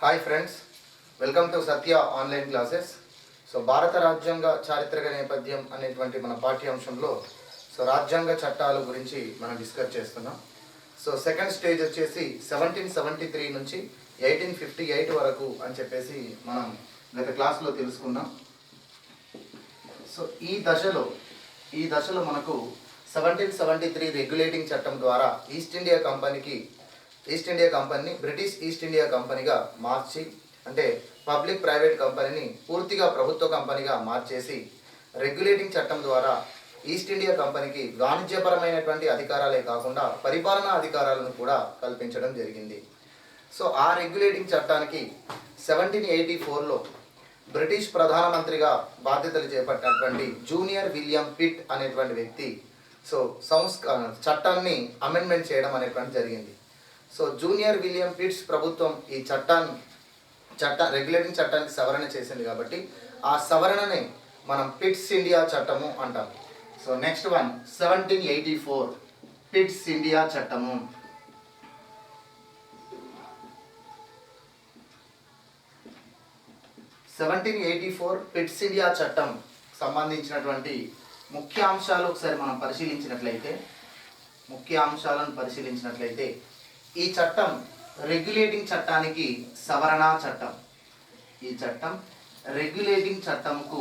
Hi friends, welcome to Satya online classes. భారత రాజ్యాంగ చారిత్రక నేపథ్యం అనేటువంటి మన పాఠ్యాంశంలో రాజ్యాంగ చట్టాల గురించి మనం డిస్కస్ చేస్తున్నాం. సెకండ్ స్టేజ్ వచ్చేసి 1773 నుంచి 1858 వరకు అని చెప్పేసి మనం గత క్లాస్లో తెలుసుకున్నాం. ఈ దశలో మనకు 1773 రెగ్యులేటింగ్ చట్టం ద్వారా ఈస్ట్ ఇండియా కంపెనీని బ్రిటిష్ ఈస్ట్ ఇండియా కంపెనీగా మార్చి, అంటే పబ్లిక్ ప్రైవేట్ కంపెనీని పూర్తిగా ప్రభుత్వ కంపెనీగా మార్చేసి, రెగ్యులేటింగ్ చట్టం ద్వారా ఈస్ట్ ఇండియా కంపెనీకి వాణిజ్యపరమైనటువంటి అధికారాలే కాకుండా పరిపాలనా అధికారాలను కూడా కల్పించడం జరిగింది. ఆ రెగ్యులేటింగ్ చట్టానికి 1784లో బ్రిటిష్ ప్రధానమంత్రిగా బాధ్యతలు చేపట్టినటువంటి జూనియర్ విలియం పిట్ అనేటువంటి వ్యక్తి చట్టాన్ని అమెండ్మెంట్ చేయడం అనేటువంటి జరిగింది. జూనియర్ విలియం పిట్స్ ప్రభుత్వం ఈ రెగ్యులేటింగ్ చట్టానికి సవరణ చేసింది కాబట్టి ఆ సవరణని మనం పిట్స్ ఇండియా చట్టము అంటాం. నెక్స్ట్ వన్ 1784 పిట్స్ ఇండియా చట్టము. పిట్స్ ఇండియా చట్టం సంబంధించినటువంటి ముఖ్యాంశాలు ఒకసారి మనం పరిశీలించినట్లయితే ఈ చట్టం రెగ్యులేటింగ్ చట్టానికి సవరణ చట్టం. ఈ చట్టం రెగ్యులేటింగ్ చట్టంకు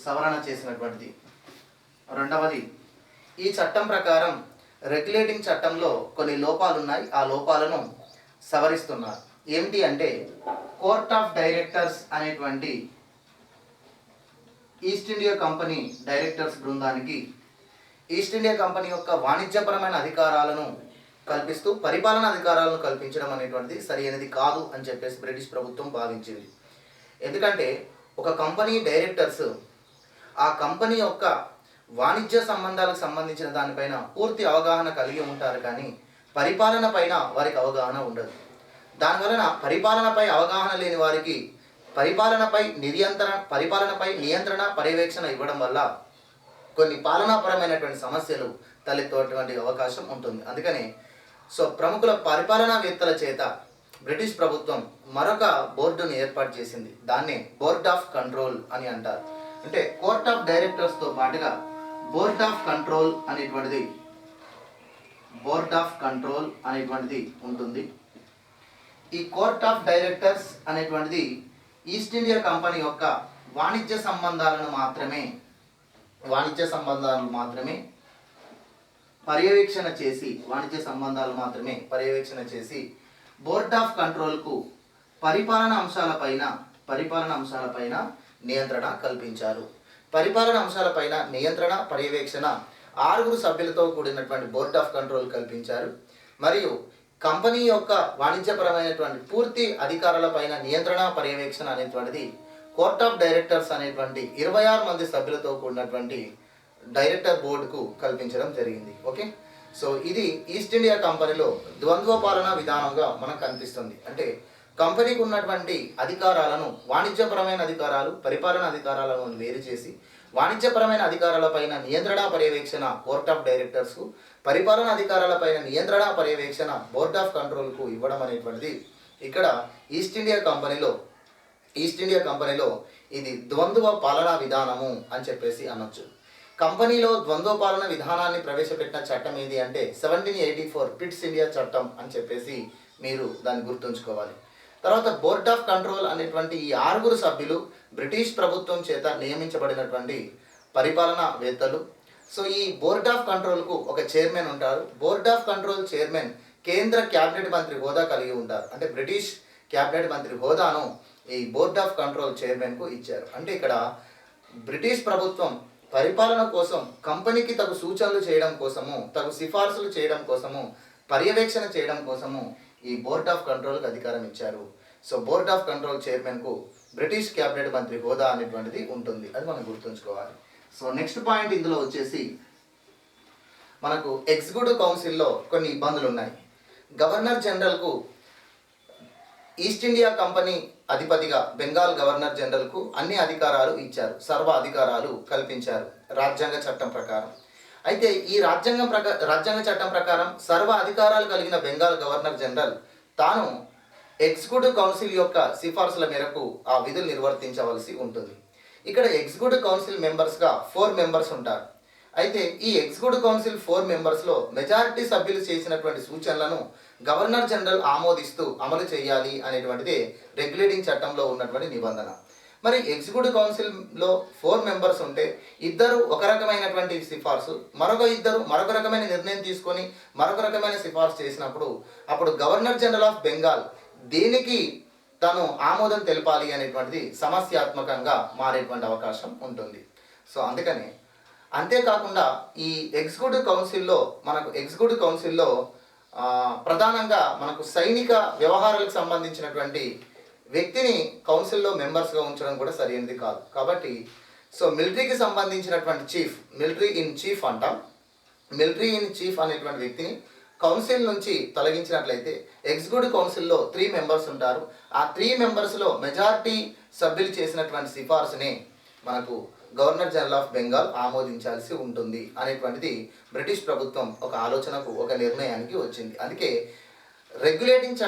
సవరణ చేసినటువంటిది. రెండవది, ఈ చట్టం ప్రకారం రెగ్యులేటింగ్ చట్టంలో కొన్ని లోపాలు ఉన్నాయి, ఆ లోపాలను సవరిస్తున్నారు. ఏమిటి అంటే, కోర్ట్ ఆఫ్ డైరెక్టర్స్ అనేటువంటి ఈస్ట్ ఇండియా కంపెనీ డైరెక్టర్స్ బృందానికి ఈస్ట్ ఇండియా కంపెనీ యొక్క వాణిజ్యపరమైన అధికారాలను కల్పిస్తూ పరిపాలనా అధికారాలను కల్పించడం అనేటువంటిది సరైనది కాదు అని చెప్పేసి బ్రిటిష్ ప్రభుత్వం భావించింది. ఎందుకంటే ఒక కంపెనీ డైరెక్టర్స్ ఆ కంపెనీ యొక్క వాణిజ్య సంబంధాలకు సంబంధించిన దానిపైన పూర్తి అవగాహన కలిగి ఉంటారు, కానీ పరిపాలన పైన వారికి అవగాహన ఉండదు. దానివలన పరిపాలనపై అవగాహన లేని వారికి పరిపాలనపై నియంత్రణ పర్యవేక్షణ ఇవ్వడం వల్ల కొన్ని పాలనాపరమైనటువంటి సమస్యలు తలెత్తేటువంటి అవకాశం ఉంటుంది. అందుకని ప్రముఖుల పరిపాలనావేత్తల చేత బ్రిటిష్ ప్రభుత్వం మరొక బోర్డును ఏర్పాటు చేసింది. దాన్నే బోర్డ్ ఆఫ్ కంట్రోల్ అని అంటారు. అంటే కోర్ట్ ఆఫ్ డైరెక్టర్స్తో పాటుగా బోర్డ్ ఆఫ్ కంట్రోల్ అనేటువంటిది ఉంటుంది. ఈ కోర్ట్ ఆఫ్ డైరెక్టర్స్ అనేటువంటిది ఈస్ట్ ఇండియా కంపెనీ యొక్క వాణిజ్య సంబంధాలను మాత్రమే పర్యవేక్షణ చేసి బోర్డ్ ఆఫ్ కంట్రోల్కు పరిపాలన అంశాలపైన నియంత్రణ కల్పించారు. పరిపాలన అంశాలపైన నియంత్రణ పర్యవేక్షణ 6 సభ్యులతో కూడినటువంటి బోర్డ్ ఆఫ్ కంట్రోల్ కల్పించారు. మరియు కంపెనీ యొక్క వాణిజ్యపరమైనటువంటి పూర్తి అధికారాలపైన నియంత్రణ పర్యవేక్షణ అనేటువంటిది కోర్ట్ ఆఫ్ డైరెక్టర్స్ అనేటువంటి 26 మంది సభ్యులతో కూడినటువంటి డైరెక్టర్ బోర్డుకు కల్పించడం జరిగింది. ఓకే, ఇది ఈస్ట్ ఇండియా కంపెనీలో ద్వంద్వ పాలనా విధానంగా మనకు కనిపిస్తుంది. అంటే కంపెనీకి ఉన్నటువంటి అధికారాలను వాణిజ్యపరమైన అధికారాలు, పరిపాలన అధికారాలను వేరు చేసి వాణిజ్యపరమైన అధికారాలపైన నియంత్రణ పర్యవేక్షణ కోర్ట్ ఆఫ్ డైరెక్టర్స్కు, పరిపాలన అధికారాలపైన నియంత్రణ పర్యవేక్షణ బోర్డ్ ఆఫ్ కంట్రోల్కు ఇవ్వడం అనేటువంటిది ఇక్కడ ఈస్ట్ ఇండియా కంపెనీలో ఇది ద్వంద్వ పాలనా విధానము అని చెప్పేసి అనొచ్చు. కంపెనీలో ద్వంద్వ పాలన విధానాన్ని ప్రవేశపెట్టిన చట్టం ఏది అంటే 1784 పిట్స్ ఇండియా చట్టం అని చెప్పేసి మీరు దాన్ని గుర్తుంచుకోవాలి. తర్వాత బోర్డ్ ఆఫ్ కంట్రోల్ అనేటువంటి ఈ 6 సభ్యులు బ్రిటిష్ ప్రభుత్వం చేత నియమించబడినటువంటి పరిపాలనావేత్తలు. ఈ బోర్డ్ ఆఫ్ కంట్రోల్కు ఒక చైర్మన్ ఉంటారు. బోర్డ్ ఆఫ్ కంట్రోల్ చైర్మన్ కేంద్ర క్యాబినెట్ మంత్రి హోదా కలిగి ఉంటారు. అంటే బ్రిటిష్ క్యాబినెట్ మంత్రి హోదాను ఈ బోర్డ్ ఆఫ్ కంట్రోల్ చైర్మన్కు ఇచ్చారు. అంటే ఇక్కడ బ్రిటిష్ ప్రభుత్వం పరిపాలన కోసం కంపెనీకి తగు సూచనలు చేయడం కోసము, తగు సిఫార్సులు చేయడం కోసము, పర్యవేక్షణ చేయడం కోసము ఈ బోర్డ్ ఆఫ్ కంట్రోల్కి అధికారం ఇచ్చారు. బోర్డ్ ఆఫ్ కంట్రోల్ చైర్మన్కు బ్రిటిష్ క్యాబినెట్ మంత్రి హోదా అనేటువంటిది ఉంటుంది. అది మనం గుర్తుంచుకోవాలి. నెక్స్ట్ పాయింట్ ఇందులో వచ్చేసి మనకు ఎగ్జిక్యూటివ్ కౌన్సిల్లో కొన్ని ఇబ్బందులు ఉన్నాయి. గవర్నర్ జనరల్కు ఈస్ట్ ఇండియా కంపెనీ అధిపతిగా బెంగాల్ గవర్నర్ జనరల్కు అన్ని అధికారాలు ఇచ్చారు, సర్వ అధికారాలు కల్పించారు రాజ్యాంగ చట్టం ప్రకారం. అయితే ఈ రాజ్యాంగ చట్టం ప్రకారం సర్వ అధికారాలు కలిగిన బెంగాల్ గవర్నర్ జనరల్ తాను ఎగ్జిక్యూటివ్ కౌన్సిల్ యొక్క సిఫార్సుల మేరకు ఆ విధులు నిర్వర్తించవలసి ఉంటుంది. ఇక్కడ ఎగ్జిక్యూటివ్ కౌన్సిల్ మెంబర్స్గా 4 మెంబర్స్ ఉంటారు. అయితే ఈ ఎగ్జిక్యూటివ్ కౌన్సిల్ 4 మెంబర్స్లో మెజారిటీ సభ్యులు చేసినటువంటి సూచనలను గవర్నర్ జనరల్ ఆమోదిస్తూ అమలు చేయాలి అనేటువంటిది రెగ్యులేటింగ్ చట్టంలో ఉన్నటువంటి నిబంధన. మరి ఎగ్జిక్యూటివ్ కౌన్సిల్లో 4 మెంబర్స్ ఉంటే ఇద్దరు ఒక రకమైనటువంటి సిఫార్సు, ఇద్దరు మరొక రకమైన నిర్ణయం తీసుకొని మరొక రకమైన సిఫార్సు చేసినప్పుడు అప్పుడు గవర్నర్ జనరల్ ఆఫ్ బెంగాల్ దీనికి తను ఆమోదం తెలపాలి అనేటువంటిది సమస్యాత్మకంగా మారేటువంటి అవకాశం ఉంటుంది. సో అందుకని అంతేకాకుండా ఈ ఎగ్జిక్యూటివ్ కౌన్సిల్లో ప్రధానంగా మనకు సైనిక వ్యవహారాలకు సంబంధించినటువంటి వ్యక్తిని కౌన్సిల్లో మెంబర్స్గా ఉంచడం కూడా సరైనది కాదు. కాబట్టి సో మిలిటరీకి సంబంధించినటువంటి మిలిటరీ ఇన్ చీఫ్ అనేటువంటి వ్యక్తిని కౌన్సిల్ నుంచి తొలగించినట్లయితే ఎగ్జిక్యూటివ్ కౌన్సిల్లో 3 మెంబర్స్ ఉంటారు. ఆ 3 మెంబర్స్లో మెజారిటీ సభ్యులు చేసినటువంటి సిఫార్సుని మనకు గవర్నర్ జనరల్ ఆఫ్ బెంగాల్ ఆమోదించాల్సి ఉంటుంది అనేటువంటిది బ్రిటిష్ ప్రభుత్వం ఒక ఆలోచనకు, ఒక నిర్ణయానికి వచ్చింది. అందుకే రెగ్యులేటింగ్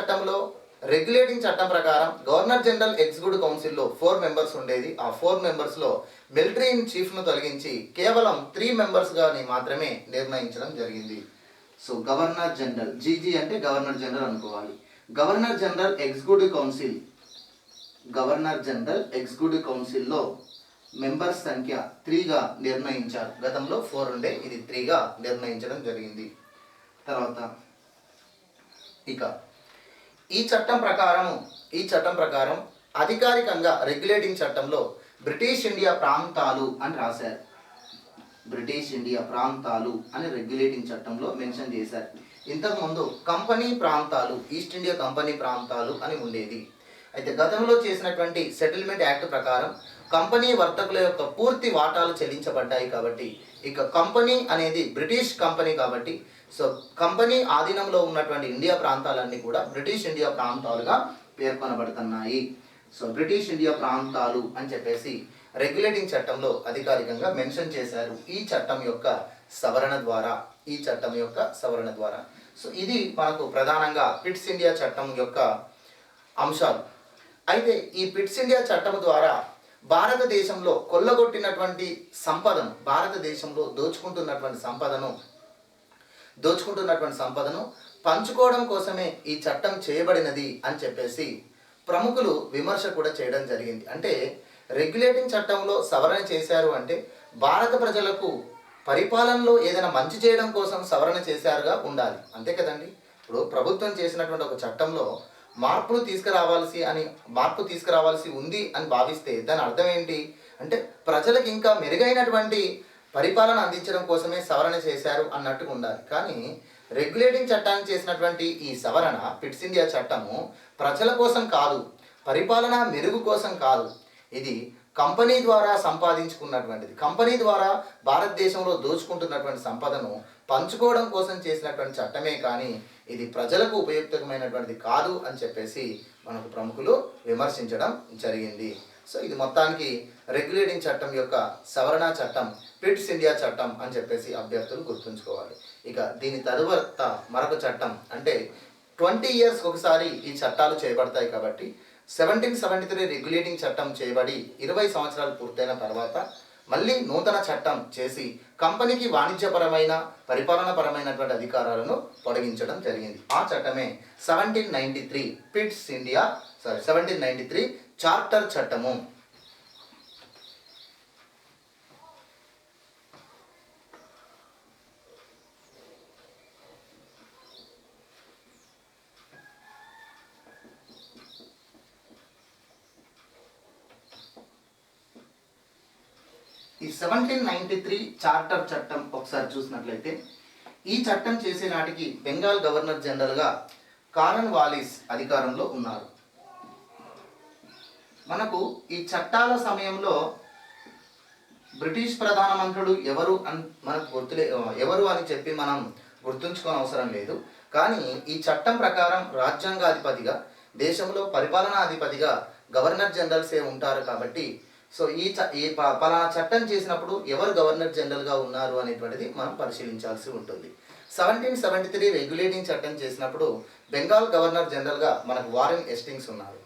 చట్టం ప్రకారం గవర్నర్ జనరల్ ఎగ్జిక్యూటివ్ కౌన్సిల్లో 4 మెంబర్స్ ఉండేది. ఆ 4 మెంబర్స్లో మిలిటరీ ఇన్ చీఫ్ను తొలగించి కేవలం 3 మెంబర్స్గా మాత్రమే నిర్ణయించడం జరిగింది. సో గవర్నర్ జనరల్, జీజీ అంటే గవర్నర్ జనరల్ అనుకోవాలి. గవర్నర్ జనరల్ ఎగ్జిక్యూటివ్ కౌన్సిల్లో మెంబర్స్ సంఖ్య 3గా నిర్ణయించారు. గతంలో 4 ఉండే, ఇది 3గా నిర్ణయించడం జరిగింది. తర్వాత ఇక ఈ చట్టం ప్రకారం అధికారికంగా రెగ్యులేటింగ్ చట్టంలో బ్రిటిష్ ఇండియా ప్రాంతాలు అని రాశారు. బ్రిటిష్ ఇండియా ప్రాంతాలు అని రెగ్యులేటింగ్ చట్టంలో మెన్షన్ చేశారు. ఇంతకుముందు కంపెనీ ప్రాంతాలు, ఈస్ట్ ఇండియా కంపెనీ ప్రాంతాలు అని ఉండేది. అయితే గతంలో చేసినటువంటి సెటిల్మెంట్ యాక్ట్ ప్రకారం కంపెనీ వర్తకుల యొక్క పూర్తి వాటాలు చెల్లించబడ్డాయి. కాబట్టి ఇక కంపెనీ అనేది బ్రిటిష్ కంపెనీ కాబట్టి సో కంపెనీ ఆధీనంలో ఉన్నటువంటి ఇండియా ప్రాంతాలన్నీ కూడా బ్రిటిష్ ఇండియా ప్రాంతాలుగా పేర్కొనబడుతున్నాయి. సో బ్రిటిష్ ఇండియా ప్రాంతాలు అని చెప్పేసి రెగ్యులేటింగ్ చట్టంలో అధికారికంగా మెన్షన్ చేశారు ఈ చట్టం యొక్క సవరణ ద్వారా. సో ఇది మనకు ప్రధానంగా పిట్స్ ఇండియా చట్టం యొక్క అంశాలు. అయితే ఈ పిట్స్ ఇండియా చట్టం ద్వారా భారతదేశంలో కొల్లగొట్టినటువంటి సంపదను, భారతదేశంలో దోచుకుంటున్నటువంటి సంపదను పంచుకోవడం కోసమే ఈ చట్టం చేయబడినది అని చెప్పేసి ప్రముఖులు విమర్శ కూడా చేయడం జరిగింది. అంటే రెగ్యులేటింగ్ చట్టంలో సవరణ చేశారు అంటే భారత ప్రజలకు పరిపాలనలో ఏదైనా మంచి చేయడం కోసం సవరణ చేశారుగా ఉండాలి, అంతే కదండి. ఇప్పుడు ప్రభుత్వం చేసినటువంటి ఒక చట్టంలో మార్పు తీసుకురావాల్సి ఉంది అని భావిస్తే దాని అర్థం ఏంటి అంటే ప్రజలకు ఇంకా మెరుగైనటువంటి పరిపాలన అందించడం కోసమే సవరణ చేశారు అన్నట్టుగా ఉండాలి. కానీ రెగ్యులేటింగ్ చట్టాన్ని చేసినటువంటి ఈ సవరణ పిట్స్ ఇండియా చట్టము ప్రజల కోసం కాదు, పరిపాలన మెరుగు కోసం కాదు, ఇది కంపెనీ ద్వారా సంపాదించుకున్నటువంటిది, కంపెనీ ద్వారా భారతదేశంలో దోచుకుంటున్నటువంటి సంపదను పంచుకోవడం కోసం చేసినటువంటి చట్టమే కానీ ఇది ప్రజలకు ఉపయుక్తమైనటువంటిది కాదు అని చెప్పేసి మనకు ప్రముఖులు విమర్శించడం జరిగింది. సో ఇది మొత్తానికి రెగ్యులేటింగ్ చట్టం యొక్క సవరణ చట్టం పిట్స్ ఇండియా చట్టం అని చెప్పేసి అభ్యర్థులు గుర్తుంచుకోవాలి. ఇక దీని తరువాత మరొక చట్టం అంటే 20 years ఒకసారి ఈ చట్టాలు చేయబడతాయి. కాబట్టి 1773 రెగ్యులేటింగ్ చట్టం చేయబడి 20 సంవత్సరాలు పూర్తయిన తర్వాత మళ్ళీ నూతన చట్టం చేసి కంపెనీకి వాణిజ్యపరమైన పరిపాలనపరమైనటువంటి అధికారాలను పొడిగించడం జరిగింది. ఆ చట్టమే 1793 చార్టర్ చట్టము. ఈ 1793 చార్టర్ చట్టం ఒకసారి చూసినట్లయితే ఈ చట్టం చేసే నాటికి బెంగాల్ గవర్నర్ జనరల్గా కారన్ వాలిస్ అధికారంలో ఉన్నారు. మనకు ఈ చట్టాల సమయంలో బ్రిటిష్ ప్రధానమంత్రుడు ఎవరు అని మనకు ఎవరు అని చెప్పి మనం గుర్తుంచుకోని అవసరం లేదు. కానీ ఈ చట్టం ప్రకారం రాజ్యాంగాధిపతిగా, దేశంలో పరిపాలనాధిపతిగా గవర్నర్ జనరల్సే ఉంటారు. కాబట్టి సో పలానా చట్టం చేసినప్పుడు ఎవరు గవర్నర్ జనరల్గా ఉన్నారు అనేటువంటిది మనం పరిశీలించాల్సి ఉంటుంది. 1773 రెగ్యులేటింగ్ చట్టం చేసినప్పుడు బెంగాల్ గవర్నర్ జనరల్గా మనకు వారెన్ హేస్టింగ్స్ ఉన్నారు.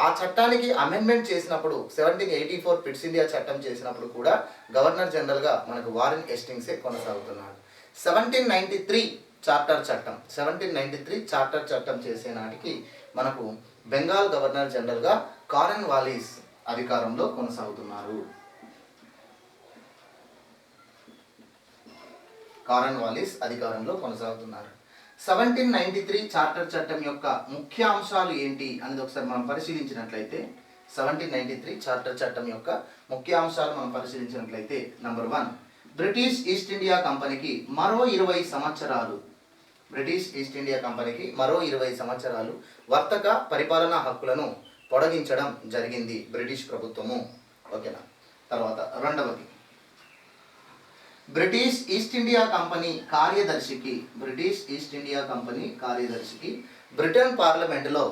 ఆ చట్టానికి అమెండ్మెంట్ చేసినప్పుడు 1784 పిట్స్ ఇండియా చట్టం చేసినప్పుడు కూడా గవర్నర్ జనరల్గా మనకు వారెన్ హేస్టింగ్సే కొనసాగుతున్నారు. 1793 చార్టర్ చట్టం 1793 చార్టర్ చట్టం చేసే నాటికి మనకు బెంగాల్ గవర్నర్ జనరల్గా కారన్ వాలిస్ అధికారంలో కొనసాగుతున్నారు. కారన్ వాలిస్ అధికారంలో కొనసాగుతున్నారు. 1793 చార్టర్ చట్టం యొక్క ముఖ్య అంశాలు ఏంటి అనేది ఒకసారి మనం పరిశీలించినట్లయితే 1793 చార్టర్ చట్టం యొక్క ముఖ్య అంశాలు మనం పరిశీలించినట్లయితే నంబర్ 1, బ్రిటిష్ ఈస్ట్ ఇండియా కంపెనీకి మరో 20 సంవత్సరాలు బ్రిటిష్ ఈస్ట్ ఇండియా కంపెనీకి మరో 20 సంవత్సరాలు వర్తక పరిపాలనా హక్కులను పొడిగించడం జరిగింది బ్రిటిష్ ప్రభుత్వము. ఓకేనా. తర్వాత రెండవది, బ్రిటిష్ ఈస్ట్ ఇండియా కంపెనీ కార్యదర్శికి బ్రిటన్ పార్లమెంటులో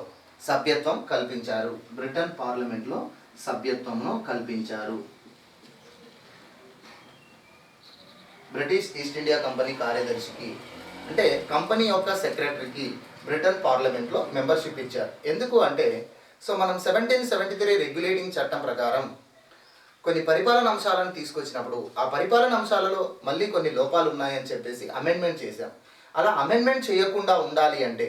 సభ్యత్వం కల్పించారు. బ్రిటన్ పార్లమెంట్లో సభ్యత్వంను కల్పించారు. బ్రిటిష్ ఈస్ట్ ఇండియా కంపెనీ కార్యదర్శికి అంటే కంపెనీ యొక్క సెక్రటరీకి బ్రిటన్ పార్లమెంట్లో మెంబర్షిప్ ఇచ్చారు. ఎందుకు అంటే మనం 1773 రెగ్యులేటింగ్ చట్టం ప్రకారం కొన్ని పరిపాలన అంశాలను తీసుకొచ్చినప్పుడు ఆ పరిపాలన అంశాలలో మళ్ళీ కొన్ని లోపాలు ఉన్నాయని చెప్పేసి అమెండ్మెంట్ చేశాం. అలా అమెండ్మెంట్ చేయకుండా ఉండాలి అంటే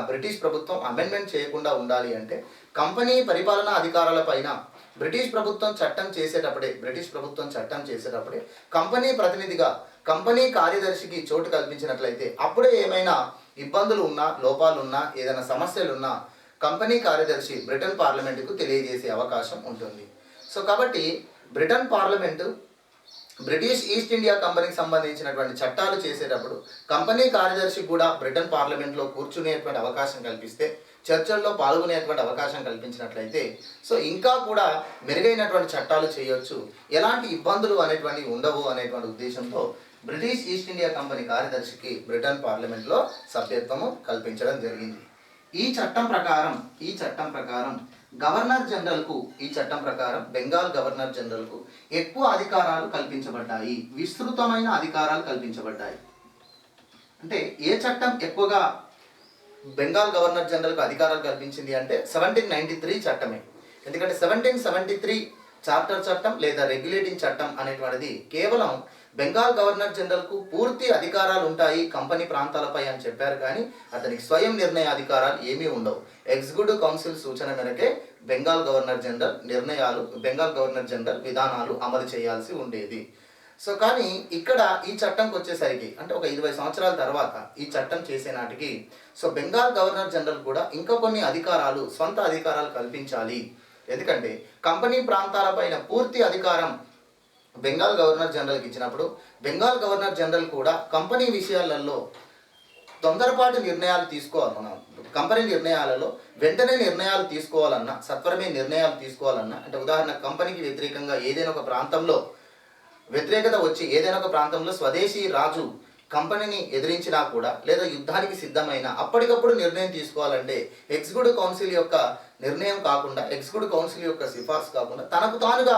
బ్రిటిష్ ప్రభుత్వం అమెండ్మెంట్ చేయకుండా ఉండాలి అంటే కంపెనీ పరిపాలనా అధికారాల పైన బ్రిటిష్ ప్రభుత్వం చట్టం చేసేటప్పుడే కంపెనీ ప్రతినిధిగా కంపెనీ కార్యదర్శికి చోటు కల్పించినట్లయితే అప్పుడే ఏమైనా ఇబ్బందులు ఉన్నా, లోపాలు ఉన్నా, ఏదైనా సమస్యలు ఉన్నా కంపెనీ కార్యదర్శి బ్రిటన్ పార్లమెంటుకు తెలియజేసే అవకాశం ఉంటుంది. కాబట్టి Britain parliament British East India కంపెనీకి సంబంధించినటువంటి చట్టాలు చేసేటప్పుడు కంపెనీ కార్యదర్శి కూడా బ్రిటన్ పార్లమెంట్లో కూర్చునేటువంటి అవకాశం కల్పిస్తే, చర్చల్లో పాల్గొనేటువంటి అవకాశం కల్పించినట్లయితే ఇంకా కూడా మెరుగైనటువంటి చట్టాలు చేయొచ్చు, ఎలాంటి ఇబ్బందులు అనేటువంటివి ఉండవు అనేటువంటి ఉద్దేశంతో బ్రిటిష్ ఈస్ట్ ఇండియా కంపెనీ కార్యదర్శికి బ్రిటన్ పార్లమెంట్లో సభ్యత్వము కల్పించడం జరిగింది. ఈ చట్టం ప్రకారం గవర్నర్ జనరల్కు బెంగాల్ గవర్నర్ జనరల్కు ఎక్కువ అధికారాలు కల్పించబడ్డాయి, విస్తృతమైన అధికారాలు కల్పించబడ్డాయి. అంటే ఏ చట్టం ఎక్కువగా బెంగాల్ గవర్నర్ జనరల్కు అధికారాలు కల్పించింది అంటే 1793 చట్టమే. ఎందుకంటే 1773 చార్టర్ చట్టం లేదా రెగ్యులేటింగ్ చట్టం అనేటువంటిది కేవలం బెంగాల్ గవర్నర్ జనరల్కు పూర్తి అధికారాలు ఉంటాయి కంపెనీ ప్రాంతాలపై అని చెప్పారు, కానీ అతనికి స్వయం నిర్ణయ అధికారాలు ఏమీ ఉండవు. ఎగ్జిక్యూటివ్ కౌన్సిల్ సూచన మేరకే బెంగాల్ గవర్నర్ జనరల్ విధానాలు అమలు చేయాల్సి ఉండేది. కానీ ఇక్కడ ఈ చట్టంకి వచ్చేసరికి అంటే ఒక 20 సంవత్సరాల తర్వాత ఈ చట్టం చేసే నాటికి బెంగాల్ గవర్నర్ జనరల్ కూడా ఇంకా కొన్ని స్వంత అధికారాలు కల్పించాలి. ఎందుకంటే కంపెనీ ప్రాంతాలపైన పూర్తి అధికారం బెంగాల్ గవర్నర్ జనరల్కి ఇచ్చినప్పుడు బెంగాల్ గవర్నర్ జనరల్ కూడా కంపెనీ విషయాలలో తొందరపాటు నిర్ణయాలు తీసుకోవాలి. మనం కంపెనీ నిర్ణయాలలో వెంటనే నిర్ణయాలు తీసుకోవాలన్నా, సత్వరమే నిర్ణయాలు తీసుకోవాలన్నా, అంటే ఉదాహరణ కంపెనీకి వ్యతిరేకంగా ఏదైనా ఒక ప్రాంతంలో వ్యతిరేకత వచ్చి ఏదైనా ఒక ప్రాంతంలో స్వదేశీ రాజు కంపెనీని ఎదిరించినా కూడా లేదా యుద్ధానికి సిద్ధమైన అప్పటికప్పుడు నిర్ణయం తీసుకోవాలంటే ఎగ్జిక్యూటివ్ కౌన్సిల్ యొక్క నిర్ణయం కాకుండా, ఎగ్జిక్యూటివ్ కౌన్సిల్ యొక్క సిఫార్సు కాకుండా తనకు తానుగా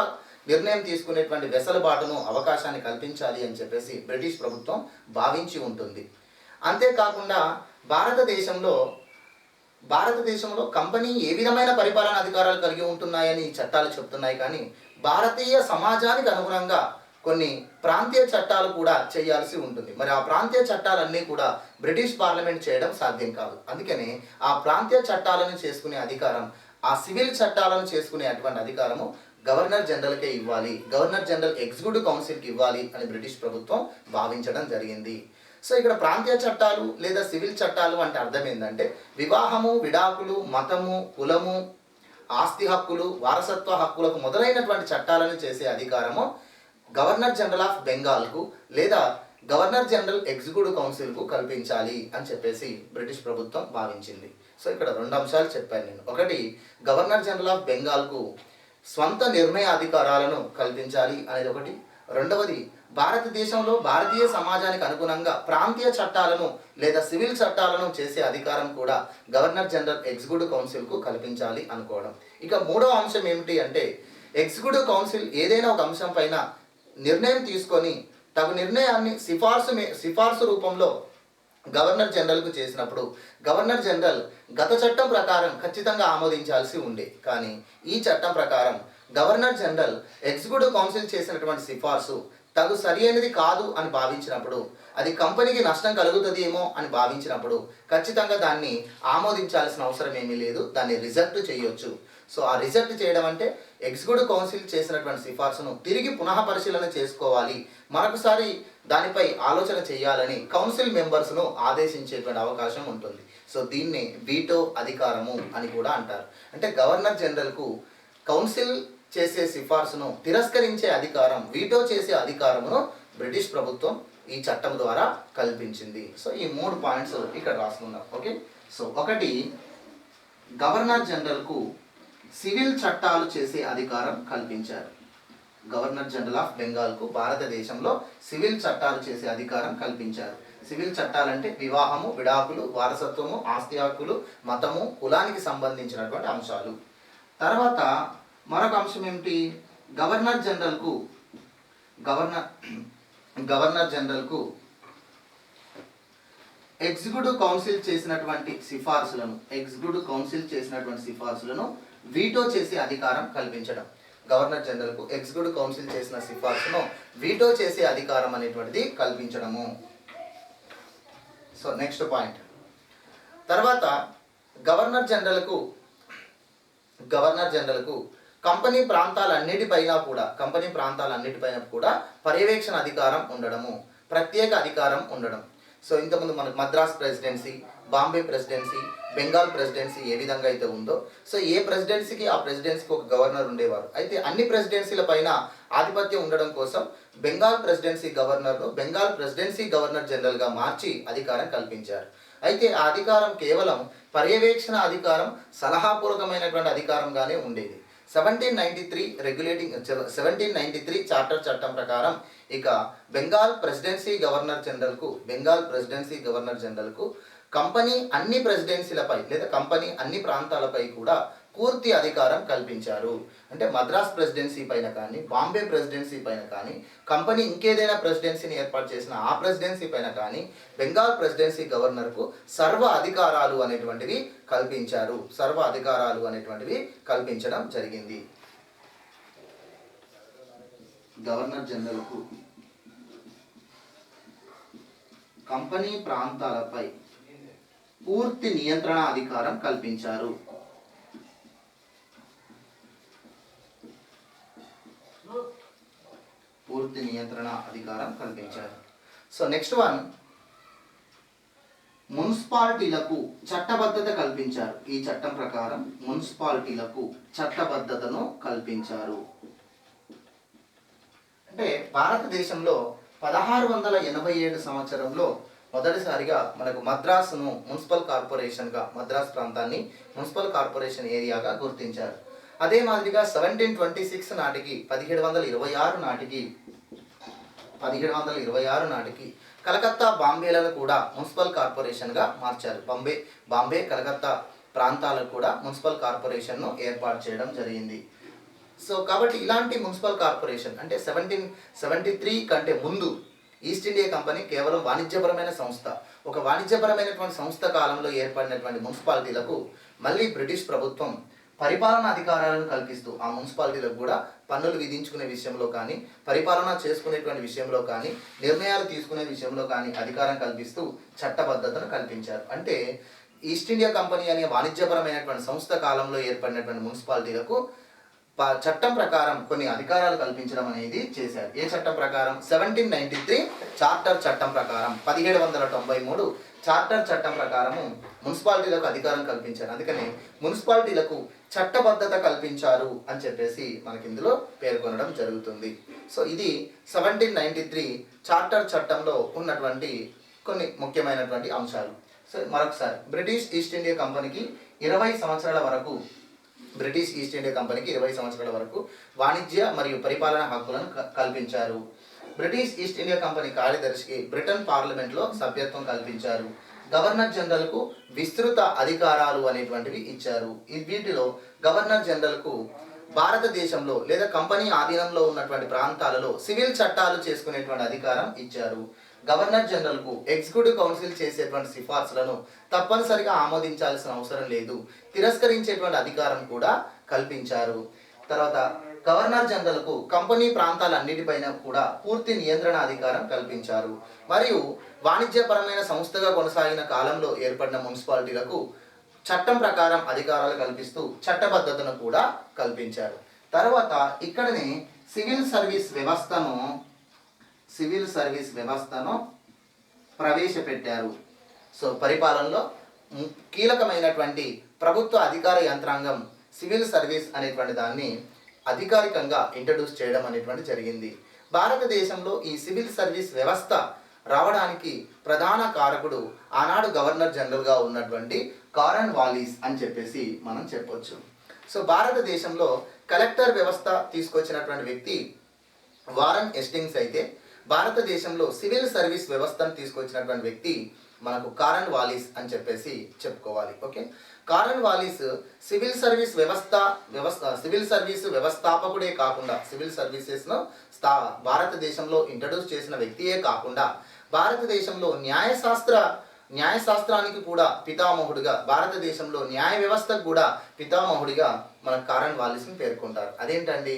నిర్ణయం తీసుకునేటువంటి వెసలుబాటును అవకాశాన్ని కల్పించాలి అని చెప్పేసి బ్రిటిష్ ప్రభుత్వం భావించి ఉంటుంది. అంతేకాకుండా భారతదేశంలో కంపెనీ ఏ విధమైన పరిపాలన అధికారాలు కలిగి ఉంటున్నాయని చట్టాలు చెప్తున్నాయి, కానీ భారతీయ సమాజానికి అనుగుణంగా కొన్ని ప్రాంతీయ చట్టాలు కూడా చేయాల్సి ఉంటుంది. మరి ఆ ప్రాంతీయ చట్టాలన్నీ కూడా బ్రిటిష్ పార్లమెంట్ చేయడం సాధ్యం కాదు. అందుకనే ఆ ప్రాంతీయ చట్టాలను చేసుకునే అధికారం, ఆ సివిల్ చట్టాలను చేసుకునే అటువంటి అధికారము గవర్నర్ జనరల్కే ఇవ్వాలి, గవర్నర్ జనరల్ ఎగ్జిక్యూటివ్ కౌన్సిల్కి ఇవ్వాలి అని బ్రిటిష్ ప్రభుత్వం భావించడం జరిగింది. ఇక్కడ ప్రాంతీయ చట్టాలు లేదా సివిల్ చట్టాలు అంటే అర్థం ఏంటంటే వివాహము, విడాకులు, మతము, కులము, ఆస్తి హక్కులు, వారసత్వ హక్కులకు మొదలైనటువంటి చట్టాలను చేసే అధికారము గవర్నర్ జనరల్ ఆఫ్ బెంగాల్కు లేదా గవర్నర్ జనరల్ ఎగ్జిక్యూటివ్ కౌన్సిల్కు కల్పించాలి అని చెప్పేసి బ్రిటిష్ ప్రభుత్వం భావించింది. ఇక్కడ 2 అంశాలు చెప్పాను నేను. ఒకటి, గవర్నర్ జనరల్ ఆఫ్ బెంగాల్కు స్వంత నిర్ణయ అధికారాలను కల్పించాలి అనేది ఒకటి. రెండవది, భారతదేశంలో భారతీయ సమాజానికి అనుగుణంగా ప్రాంతీయ చట్టాలను లేదా సివిల్ చట్టాలను చేసే అధికారం కూడా గవర్నర్ జనరల్ ఎగ్జిక్యూటివ్ కౌన్సిల్కు కల్పించాలి అనుకోవడం. ఇక 3వ అంశం ఏమిటి అంటే ఎగ్జిక్యూటివ్ కౌన్సిల్ ఏదైనా ఒక అంశం పైన నిర్ణయం తీసుకొని తగు నిర్ణయాన్ని సిఫార్సు రూపంలో గవర్నర్ జనరల్కు చేసినప్పుడు గవర్నర్ జనరల్ గత చట్టం ప్రకారం ఖచ్చితంగా ఆమోదించాల్సి ఉండే, కానీ ఈ చట్టం ప్రకారం గవర్నర్ జనరల్ ఎగ్జిక్యూటివ్ కౌన్సిల్ చేసినటువంటి సిఫార్సు తగు సరైనది కాదు అని భావించినప్పుడు, అది కంపెనీకి నష్టం కలుగుతుందేమో అని భావించినప్పుడు ఖచ్చితంగా దాన్ని ఆమోదించాల్సిన అవసరం ఏమీ లేదు, దాన్ని రిజెక్ట్ చేయొచ్చు. సో ఆ రిజెక్ట్ చేయడం అంటే ఎగ్జిక్యూటివ్ కౌన్సిల్ చేసినటువంటి సిఫార్సును తిరిగి పునః పరిశీలన చేసుకోవాలి, మరొకసారి దానిపై ఆలోచన చేయాలని కౌన్సిల్ మెంబర్స్ను ఆదేశించేటువంటి అవకాశం ఉంటుంది. సో దీన్ని వీటో అధికారము అని కూడా అంటారు. అంటే గవర్నర్ జనరల్కు కౌన్సిల్ చేసే సిఫార్సును తిరస్కరించే అధికారం, వీటో చేసే అధికారమును బ్రిటిష్ ప్రభుత్వం ఈ చట్టం ద్వారా కల్పించింది. సో ఈ 3 పాయింట్స్ ఇక్కడ రాసుకున్నాం. ఓకే. సో ఒకటి, గవర్నర్ జనరల్కు సివిల్ చట్టాలు చేసే అధికారం కల్పించారు. గవర్నర్ జనరల్ ఆఫ్ బెంగాల్కు భారతదేశంలో సివిల్ చట్టాలు చేసే అధికారం కల్పించారు. సివిల్ చట్టాలంటే వివాహము, విడాకులు, వారసత్వము, ఆస్తి హక్కులు, మతము, కులానికి సంబంధించినటువంటి అంశాలు. తర్వాత మరొక అంశం ఏమిటి, గవర్నర్ జనరల్కు ఎగ్జిక్యూటివ్ కౌన్సిల్ చేసినటువంటి సిఫార్సులను వీటో చేసే అధికారం కల్పించడం. గవర్నర్ జనరల్కు ఎగ్జిక్యూటివ్ కౌన్సిల్ చేసిన సిఫార్సును వీటో చేసే అధికారం అనేటువంటిది కల్పించడము. So next point. తర్వాత గవర్నర్ జనరల్కు కంపెనీ ప్రాంతాలన్నిటిపైన కూడా పర్యవేక్షణ అధికారం ఉండడము, ప్రత్యేక అధికారం ఉండడం. సో ఇంతకుముందు మనకు Madras presidency, Bombay presidency, Bengal presidency ఏ విధంగా అయితే ఉందో, సో ఏ ప్రెసిడెన్సీకి ఆ ప్రెసిడెన్సీకి ఒక గవర్నర్ ఉండేవారు. అయితే అన్ని ప్రెసిడెన్సీల పైన ఆధిపత్యం ఉండడం కోసం బెంగాల్ ప్రెసిడెన్సీ గవర్నర్ను బెంగాల్ ప్రెసిడెన్సీ గవర్నర్ జనరల్గా మార్చి అధికారం కల్పించారు. అయితే ఆ అధికారం కేవలం పర్యవేక్షణ అధికారం, సలహాపూర్వకమైనటువంటి అధికారంగానే ఉండేది. 1793 చార్టర్ చట్టం ప్రకారం ఇక బెంగాల్ ప్రెసిడెన్సీ గవర్నర్ జనరల్కు కంపెనీ అన్ని ప్రెసిడెన్సీలపై లేదా కంపెనీ అన్ని ప్రాంతాలపై కూడా పూర్తి అధికారం కల్పించారు. అంటే మద్రాస్ ప్రెసిడెన్సీ పైన కానీ, బాంబే ప్రెసిడెన్సీ పైన కానీ, కంపెనీ ఇంకేదైనా ప్రెసిడెన్సీని ఏర్పాటు చేసిన ఆ ప్రెసిడెన్సీ పైన కానీ బెంగాల్ ప్రెసిడెన్సీ గవర్నర్కు సర్వ అధికారాలు అనేటువంటివి కల్పించడం జరిగింది. గవర్నర్ జనరల్కు కంపెనీ ప్రాంతాలపై పూర్తి నియంత్రణ అధికారం కల్పించారు. సో నెక్స్ట్ వన్, మున్సిపాలిటీలకు చట్టబద్ధత కల్పించారు. ఈ చట్టం ప్రకారం మున్సిపాలిటీలకు చట్టబద్ధతను కల్పించారు. అంటే భారతదేశంలో 1687 సంవత్సరంలో మొదటిసారిగా మనకు మద్రాసును మున్సిపల్ కార్పొరేషన్గా, మద్రాస్ ప్రాంతాన్ని మున్సిపల్ కార్పొరేషన్ ఏరియాగా గుర్తించారు. అదే మాదిరిగా 1726 నాటికి 1726 నాటికి కలకత్తా, బాంబేలను కూడా మున్సిపల్ కార్పొరేషన్గా మార్చారు. బాంబే, కలకత్తా ప్రాంతాలకు కూడా మున్సిపల్ కార్పొరేషన్ను ఏర్పాటు చేయడం జరిగింది. సో కాబట్టి ఇలాంటి మున్సిపల్ కార్పొరేషన్ అంటే 1773 కంటే ముందు ఈస్ట్ ఇండియా కంపెనీ కేవలం వాణిజ్యపరమైన సంస్థ. ఒక వాణిజ్యపరమైనటువంటి సంస్థ కాలంలో ఏర్పడినటువంటి మున్సిపాలిటీలకు మళ్ళీ బ్రిటిష్ ప్రభుత్వం పరిపాలనా అధికారాలను కల్పిస్తూ ఆ మున్సిపాలిటీలకు కూడా పన్నులు విధించుకునే విషయంలో కానీ, పరిపాలన చేసుకునేటువంటి విషయంలో కానీ, నిర్ణయాలు తీసుకునే విషయంలో కానీ అధికారం కల్పిస్తూ చట్టబద్ధతను కల్పించారు. అంటే ఈస్ట్ ఇండియా కంపెనీ అనే వాణిజ్యపరమైనటువంటి సంస్థ కాలంలో ఏర్పడినటువంటి మున్సిపాలిటీలకు చట్టం ప్రకారం కొన్ని అధికారాలు కల్పించడం అనేది చేశారు. ఏ చట్టం ప్రకారం? 1793 చార్టర్ చట్టం ప్రకారం, 1793 చార్టర్ చట్టం ప్రకారము మున్సిపాలిటీలకు అధికారం కల్పించారు. అందుకని మున్సిపాలిటీలకు చట్టబద్ధత కల్పించారు అని చెప్పేసి మనకి ఇందులో పేర్కొనడం జరుగుతుంది. సో ఇది 1793 చార్టర్ చట్టంలో ఉన్నటువంటి కొన్ని ముఖ్యమైనటువంటి అంశాలు. సో మరొకసారి, బ్రిటిష్ ఈస్ట్ ఇండియా కంపెనీకి 20 సంవత్సరాల వరకు వాణిజ్య మరియు పరిపాలన హక్కులను కల్పించారు. బ్రిటిష్ ఈస్ట్ ఇండియా కంపెనీ కార్యదర్శికి బ్రిటన్ పార్లమెంట్లో సభ్యత్వం కల్పించారు. గవర్నర్ జనరల్కు విస్తృత అధికారాలు అనేటువంటివి ఇచ్చారు. వీటిలో గవర్నర్ జనరల్కు భారతదేశంలో లేదా కంపెనీ ఆధీనంలో ఉన్నటువంటి ప్రాంతాలలో సివిల్ చట్టాలు చేసుకునేటువంటి అధికారం ఇచ్చారు. గవర్నర్ జనరల్కు ఎగ్జిక్యూటివ్ కౌన్సిల్ చేసేటువంటి సిఫార్సులను తప్పనిసరిగా ఆమోదించాల్సిన అవసరం లేదు, తిరస్కరించేటువంటి అధికారం కూడా కల్పించారు. తర్వాత గవర్నర్ జనరల్కు కంపెనీ ప్రాంతాలన్నిటిపైన కూడా పూర్తి నియంత్రణ అధికారం కల్పించారు. మరియు వాణిజ్యపరమైన సంస్థగా కొనసాగిన కాలంలో ఏర్పడిన మున్సిపాలిటీలకు చట్టం ప్రకారం అధికారాలు కల్పిస్తూ చట్టబద్ధతను కూడా కల్పించారు. తర్వాత ఇక్కడనే సివిల్ సర్వీస్ వ్యవస్థను ప్రవేశపెట్టారు. సో పరిపాలనలో కీలకమైనటువంటి ప్రభుత్వ అధికార యంత్రాంగం సివిల్ సర్వీస్ అనేటువంటి దాన్ని అధికారికంగా ఇంట్రడ్యూస్ చేయడం అనేటువంటి జరిగింది. భారతదేశంలో ఈ సివిల్ సర్వీస్ వ్యవస్థ రావడానికి ప్రధాన కారకుడు ఆనాడు గవర్నర్ జనరల్గా ఉన్నటువంటి కారన్ వాలిస్ అని చెప్పేసి మనం చెప్పొచ్చు. సో భారతదేశంలో కలెక్టర్ వ్యవస్థ తీసుకొచ్చినటువంటి వ్యక్తి వారన్ హేస్టింగ్స్ అయితే, భారతదేశంలో సివిల్ సర్వీస్ వ్యవస్థను తీసుకొచ్చినటువంటి వ్యక్తి మనకు కారన్ వాలిస్ అని చెప్పేసి చెప్పుకోవాలి. ఓకే, కారన్ వాలిస్ సివిల్ సర్వీస్ వ్యవస్థాపకుడే కాకుండా సివిల్ సర్వీసెస్ను భారతదేశంలో ఇంట్రడ్యూస్ చేసిన వ్యక్తియే కాకుండా భారతదేశంలో న్యాయశాస్త్రానికి కూడా పితామహుడిగా, భారతదేశంలో న్యాయ వ్యవస్థకు కూడా పితామహుడిగా మన కారన్ వాలిస్ని పేర్కొంటారు. అదేంటండి?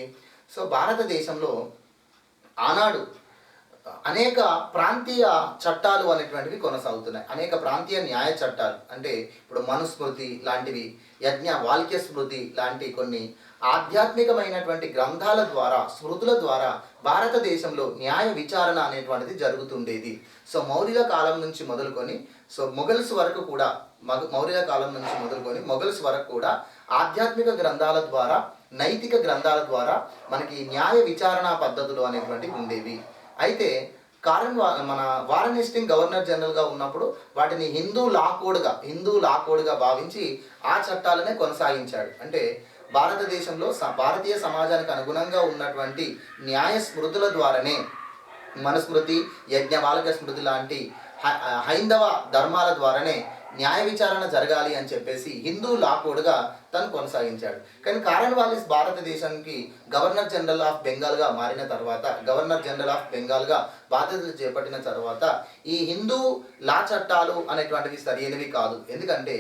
సో భారతదేశంలో ఆనాడు అనేక ప్రాంతీయ చట్టాలు అనేటువంటివి కొనసాగుతున్నాయి. అనేక ప్రాంతీయ న్యాయ చట్టాలు అంటే ఇప్పుడు మనుస్మృతి లాంటివి, వాల్క్య స్మృతి లాంటి కొన్ని ఆధ్యాత్మికమైనటువంటి గ్రంథాల ద్వారా, స్మృతుల ద్వారా భారతదేశంలో న్యాయ విచారణ అనేటువంటిది జరుగుతుండేది. సో మౌర్యుల కాలం నుంచి మొదలుకొని మొఘల్స్ వరకు కూడా ఆధ్యాత్మిక గ్రంథాల ద్వారా, నైతిక గ్రంథాల ద్వారా మనకి న్యాయ విచారణ పద్ధతులు అనేటువంటివి ఉండేవి. అయితే వారన్ హేస్టింగ్స్ గవర్నర్ జనరల్గా ఉన్నప్పుడు వాటిని హిందూ లా కోడ్గా భావించి ఆ చట్టాలనే కొనసాగించాడు. అంటే భారతదేశంలో భారతీయ సమాజానికి అనుగుణంగా ఉన్నటువంటి న్యాయ స్మృతుల ద్వారానే మనుస్మృతి, వాల్క్య స్మృతి లాంటి హైందవ ధర్మాల ద్వారానే న్యాయ విచారణ జరగాలి అని చెప్పేసి హిందూ లా కోడ్గా తను కొనసాగించాడు. కానీ కారన్ వాలిస్ భారతదేశానికి గవర్నర్ జనరల్ ఆఫ్ బెంగాల్గా బాధ్యతలు చేపట్టిన తర్వాత ఈ హిందూ లా చట్టాలు అనేటువంటివి సరైనవి కాదు. ఎందుకంటే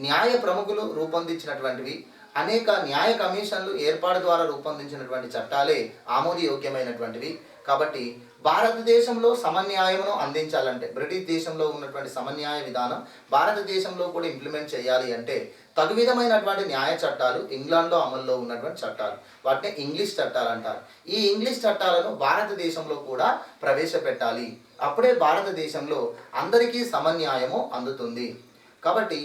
న్యాయ ప్రముఖులు రూపొందించినటువంటివి, అనేక న్యాయ కమిషన్లు ఏర్పాటు ద్వారా రూపొందించినటువంటి చట్టాలే ఆమోదయోగ్యమైనటువంటివి. కాబట్టి భారతదేశంలో సమన్యాయమును అందించాలంటే, బ్రిటిష్ దేశంలో ఉన్నటువంటి సమన్యాయ విధానం భారతదేశంలో కూడా ఇంప్లిమెంట్ చేయాలి అంటే తగు విధమైనటువంటి న్యాయ చట్టాలు ఇంగ్లాండ్లో అమల్లో ఉన్నటువంటి చట్టాలు, వాటిని ఇంగ్లీష్ చట్టాలు అంటారు. ఈ ఇంగ్లీష్ చట్టాలను భారతదేశంలో కూడా ప్రవేశపెట్టాలి. అప్పుడే భారతదేశంలో అందరికీ సమన్యాయము అందుతుంది. కాబట్టి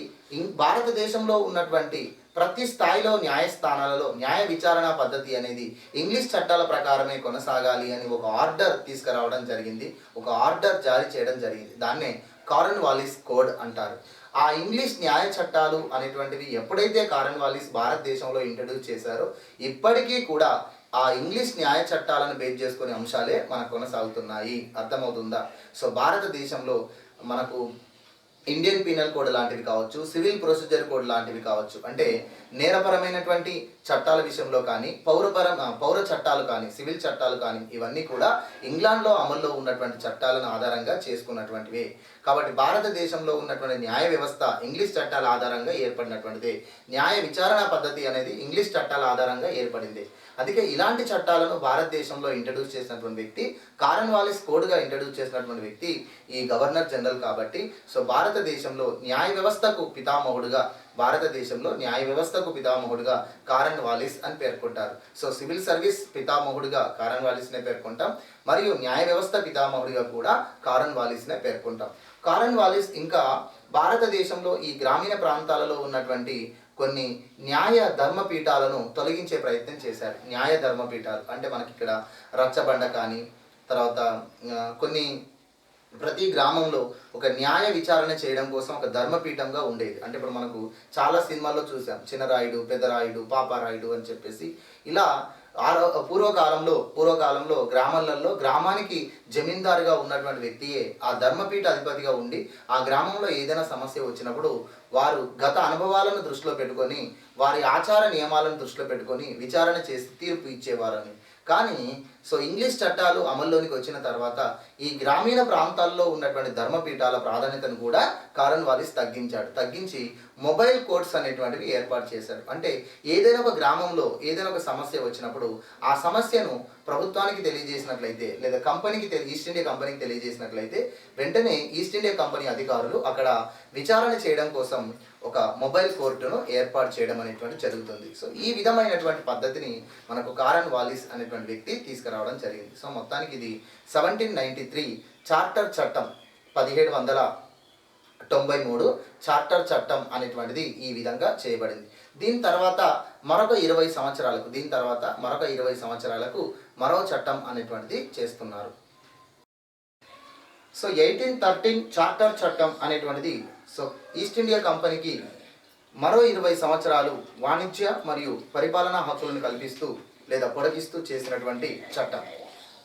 భారతదేశంలో ఉన్నటువంటి ప్రతి స్థాయిలో న్యాయస్థానాలలో న్యాయ విచారణ పద్ధతి అనేది ఇంగ్లీష్ చట్టాల ప్రకారమే కొనసాగాలి అని ఒక ఆర్డర్ తీసుకురావడం జరిగింది, ఒక ఆర్డర్ జారీ చేయడం జరిగింది. దాన్నే కారన్ వాలిస్ కోడ్ అంటారు. ఆ ఇంగ్లీష్ న్యాయ చట్టాలు అనేటువంటివి ఎప్పుడైతే కారన్ వాలిస్ భారతదేశంలో ఇంట్రడ్యూస్ చేశారో ఇప్పటికీ కూడా ఆ ఇంగ్లీష్ న్యాయ చట్టాలను బేస్ చేసుకునే అంశాలే మనకు కొనసాగుతున్నాయి. అర్థమవుతుందా? సో భారతదేశంలో మనకు ఇండియన్ పీనల్ కోడ్ లాంటివి కావచ్చు, సివిల్ ప్రొసీజర్ కోడ్ లాంటివి కావచ్చు, అంటే నేరపరమైనటువంటి చట్టాల విషయంలో కానీ, పౌర చట్టాలు కానీ, సివిల్ చట్టాలు కానీ, ఇవన్నీ కూడా ఇంగ్లాండ్లో అమల్లో ఉన్నటువంటి చట్టాలను ఆధారంగా చేసుకున్నటువంటివే. కాబట్టి భారతదేశంలో ఉన్నటువంటి న్యాయ వ్యవస్థ ఇంగ్లీష్ చట్టాల ఆధారంగా ఏర్పడినటువంటిదే. న్యాయ విచారణ పద్ధతి అనేది ఇంగ్లీష్ చట్టాల ఆధారంగా ఏర్పడింది. అందుకే ఇలాంటి చట్టాలను భారతదేశంలో ఇంట్రడ్యూస్ చేసినటువంటి వ్యక్తి, కారన్ వాలిస్ కోడ్గా ఇంట్రడ్యూస్ చేసినటువంటి వ్యక్తి ఈ గవర్నర్ జనరల్. కాబట్టి సో భారతదేశంలో న్యాయ వ్యవస్థకు పితామహుడుగా కారన్ వాలిస్ అని పేర్కొంటారు. సో సివిల్ సర్వీస్ పితామహుడుగా కారన్ వాలిస్నే పేర్కొంటాం, మరియు న్యాయ వ్యవస్థ పితామహుడిగా కూడా కారన్ వాలిస్నే పేర్కొంటాం. కారన్ వాలిస్ ఇంకా భారతదేశంలో ఈ గ్రామీణ ప్రాంతాలలో ఉన్నటువంటి కొన్ని న్యాయ ధర్మపీఠాలను తొలగించే ప్రయత్నం చేశారు. న్యాయ ధర్మపీఠాలు అంటే మనకి ఇక్కడ రచ్చబండ కానీ, తర్వాత కొన్ని ప్రతి గ్రామంలో ఒక న్యాయ విచారణ చేయడం కోసం ఒక ధర్మపీఠంగా ఉండేది. అంటే ఇప్పుడు మనకు చాలా సినిమాల్లో చూసాం, చిన్నరాయుడు, పెద్దరాయుడు, పాపారాయుడు అని చెప్పేసి. ఇలా పూర్వకాలంలో గ్రామానికి జమీందారుగా ఉన్నటువంటి వ్యక్తియే ఆ ధర్మపీఠ అధిపతిగా ఉండి ఆ గ్రామంలో ఏదైనా సమస్య వచ్చినప్పుడు వారు గత అనుభవాలను దృష్టిలో పెట్టుకొని వారి ఆచార నియమాలను దృష్టిలో పెట్టుకొని విచారణ చేసి తీర్పు ఇచ్చేవారని. కానీ ఇంగ్లీష్ చట్టాలు అమల్లోనికి వచ్చిన తర్వాత ఈ గ్రామీణ ప్రాంతాల్లో ఉన్నటువంటి ధర్మపీఠాల ప్రాధాన్యతను కూడా కారన్ వాలిస్ తగ్గించి మొబైల్ కోర్ట్స్ అనేటువంటివి ఏర్పాటు చేశారు. అంటే ఏదైనా ఒక గ్రామంలో ఏదైనా ఒక సమస్య వచ్చినప్పుడు ఆ సమస్యను ప్రభుత్వానికి తెలియజేసినట్లయితే లేదా ఈస్ట్ ఇండియా కంపెనీకి తెలియజేసినట్లయితే వెంటనే ఈస్ట్ ఇండియా కంపెనీ అధికారులు అక్కడ విచారణ చేయడం కోసం ఒక మొబైల్ కోర్టును ఏర్పాటు చేయడం అనేటువంటి జరుగుతుంది. ఈ విధమైనటువంటి పద్ధతిని మనకు కారన్ వాలిస్ అనేటువంటి వ్యక్తి తీసుకురావడం జరిగింది. మొత్తానికి ఇది 1793 చార్టర్ చట్టం 1793 చార్టర్ చట్టం అనేటువంటిది ఈ విధంగా చేయబడింది. దీని తర్వాత మరొక 20 సంవత్సరాలకు మరో చట్టం అనేటువంటిది చేస్తున్నారు. 1813 చార్టర్ చట్టం అనేటువంటిది ఈస్ట్ ఇండియా కంపెనీకి మరో 20 సంవత్సరాలు వాణిజ్య మరియు పరిపాలనా హక్కులను కల్పిస్తూ లేదా పొడిగిస్తూ చేసినటువంటి చట్టం.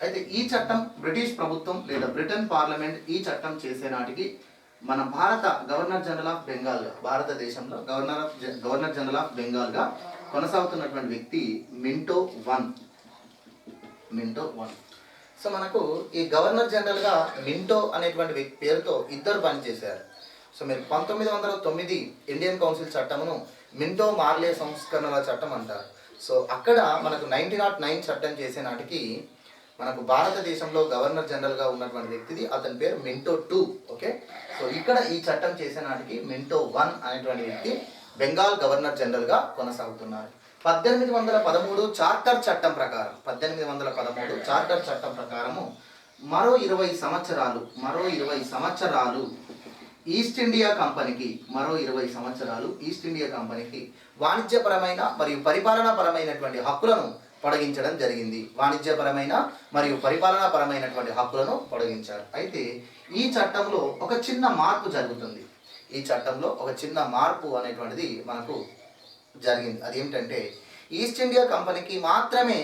అయితే ఈ చట్టం బ్రిటిష్ ప్రభుత్వం లేదా బ్రిటన్ పార్లమెంట్ ఈ చట్టం చేసే నాటికి మన గవర్నర్ జనరల్ ఆఫ్ బెంగాల్గా భారతదేశంలో గవర్నర్ జనరల్ ఆఫ్ బెంగాల్గా కొనసాగుతున్నటువంటి వ్యక్తి మింటో వన్. మనకు ఈ గవర్నర్ జనరల్గా మింటో అనేటువంటి పేరుతో ఇద్దరు పనిచేశారు. మీరు 1909 ఇండియన్ కౌన్సిల్ చట్టమును మింటో మార్లే సంస్కరణల చట్టం అంటారు. అక్కడ మనకు 1909 చట్టం చేసే నాటికి మనకు భారతదేశంలో గవర్నర్ జనరల్గా ఉన్నటువంటి వ్యక్తిది అతని పేరు మింటో 2. ఓకే, ఇక్కడ ఈ చట్టం చేసే నాటికి మింటో 1 అనేటువంటి వ్యక్తి బెంగాల్ గవర్నర్ జనరల్గా కొనసాగుతున్నారు. 1813 చార్టర్ చట్టం ప్రకారము మరో 20 సంవత్సరాలు ఈస్ట్ ఇండియా కంపెనీకి వాణిజ్యపరమైన మరియు పరిపాలనాపరమైనటువంటి హక్కులను పొడిగించడం జరిగింది. హక్కులను పొడిగించారు. అయితే ఈ చట్టంలో ఒక చిన్న మార్పు జరుగుతుంది. అనేటువంటిది మనకు జరిగింది. అదేమిటంటే ఈస్ట్ ఇండియా కంపెనీకి మాత్రమే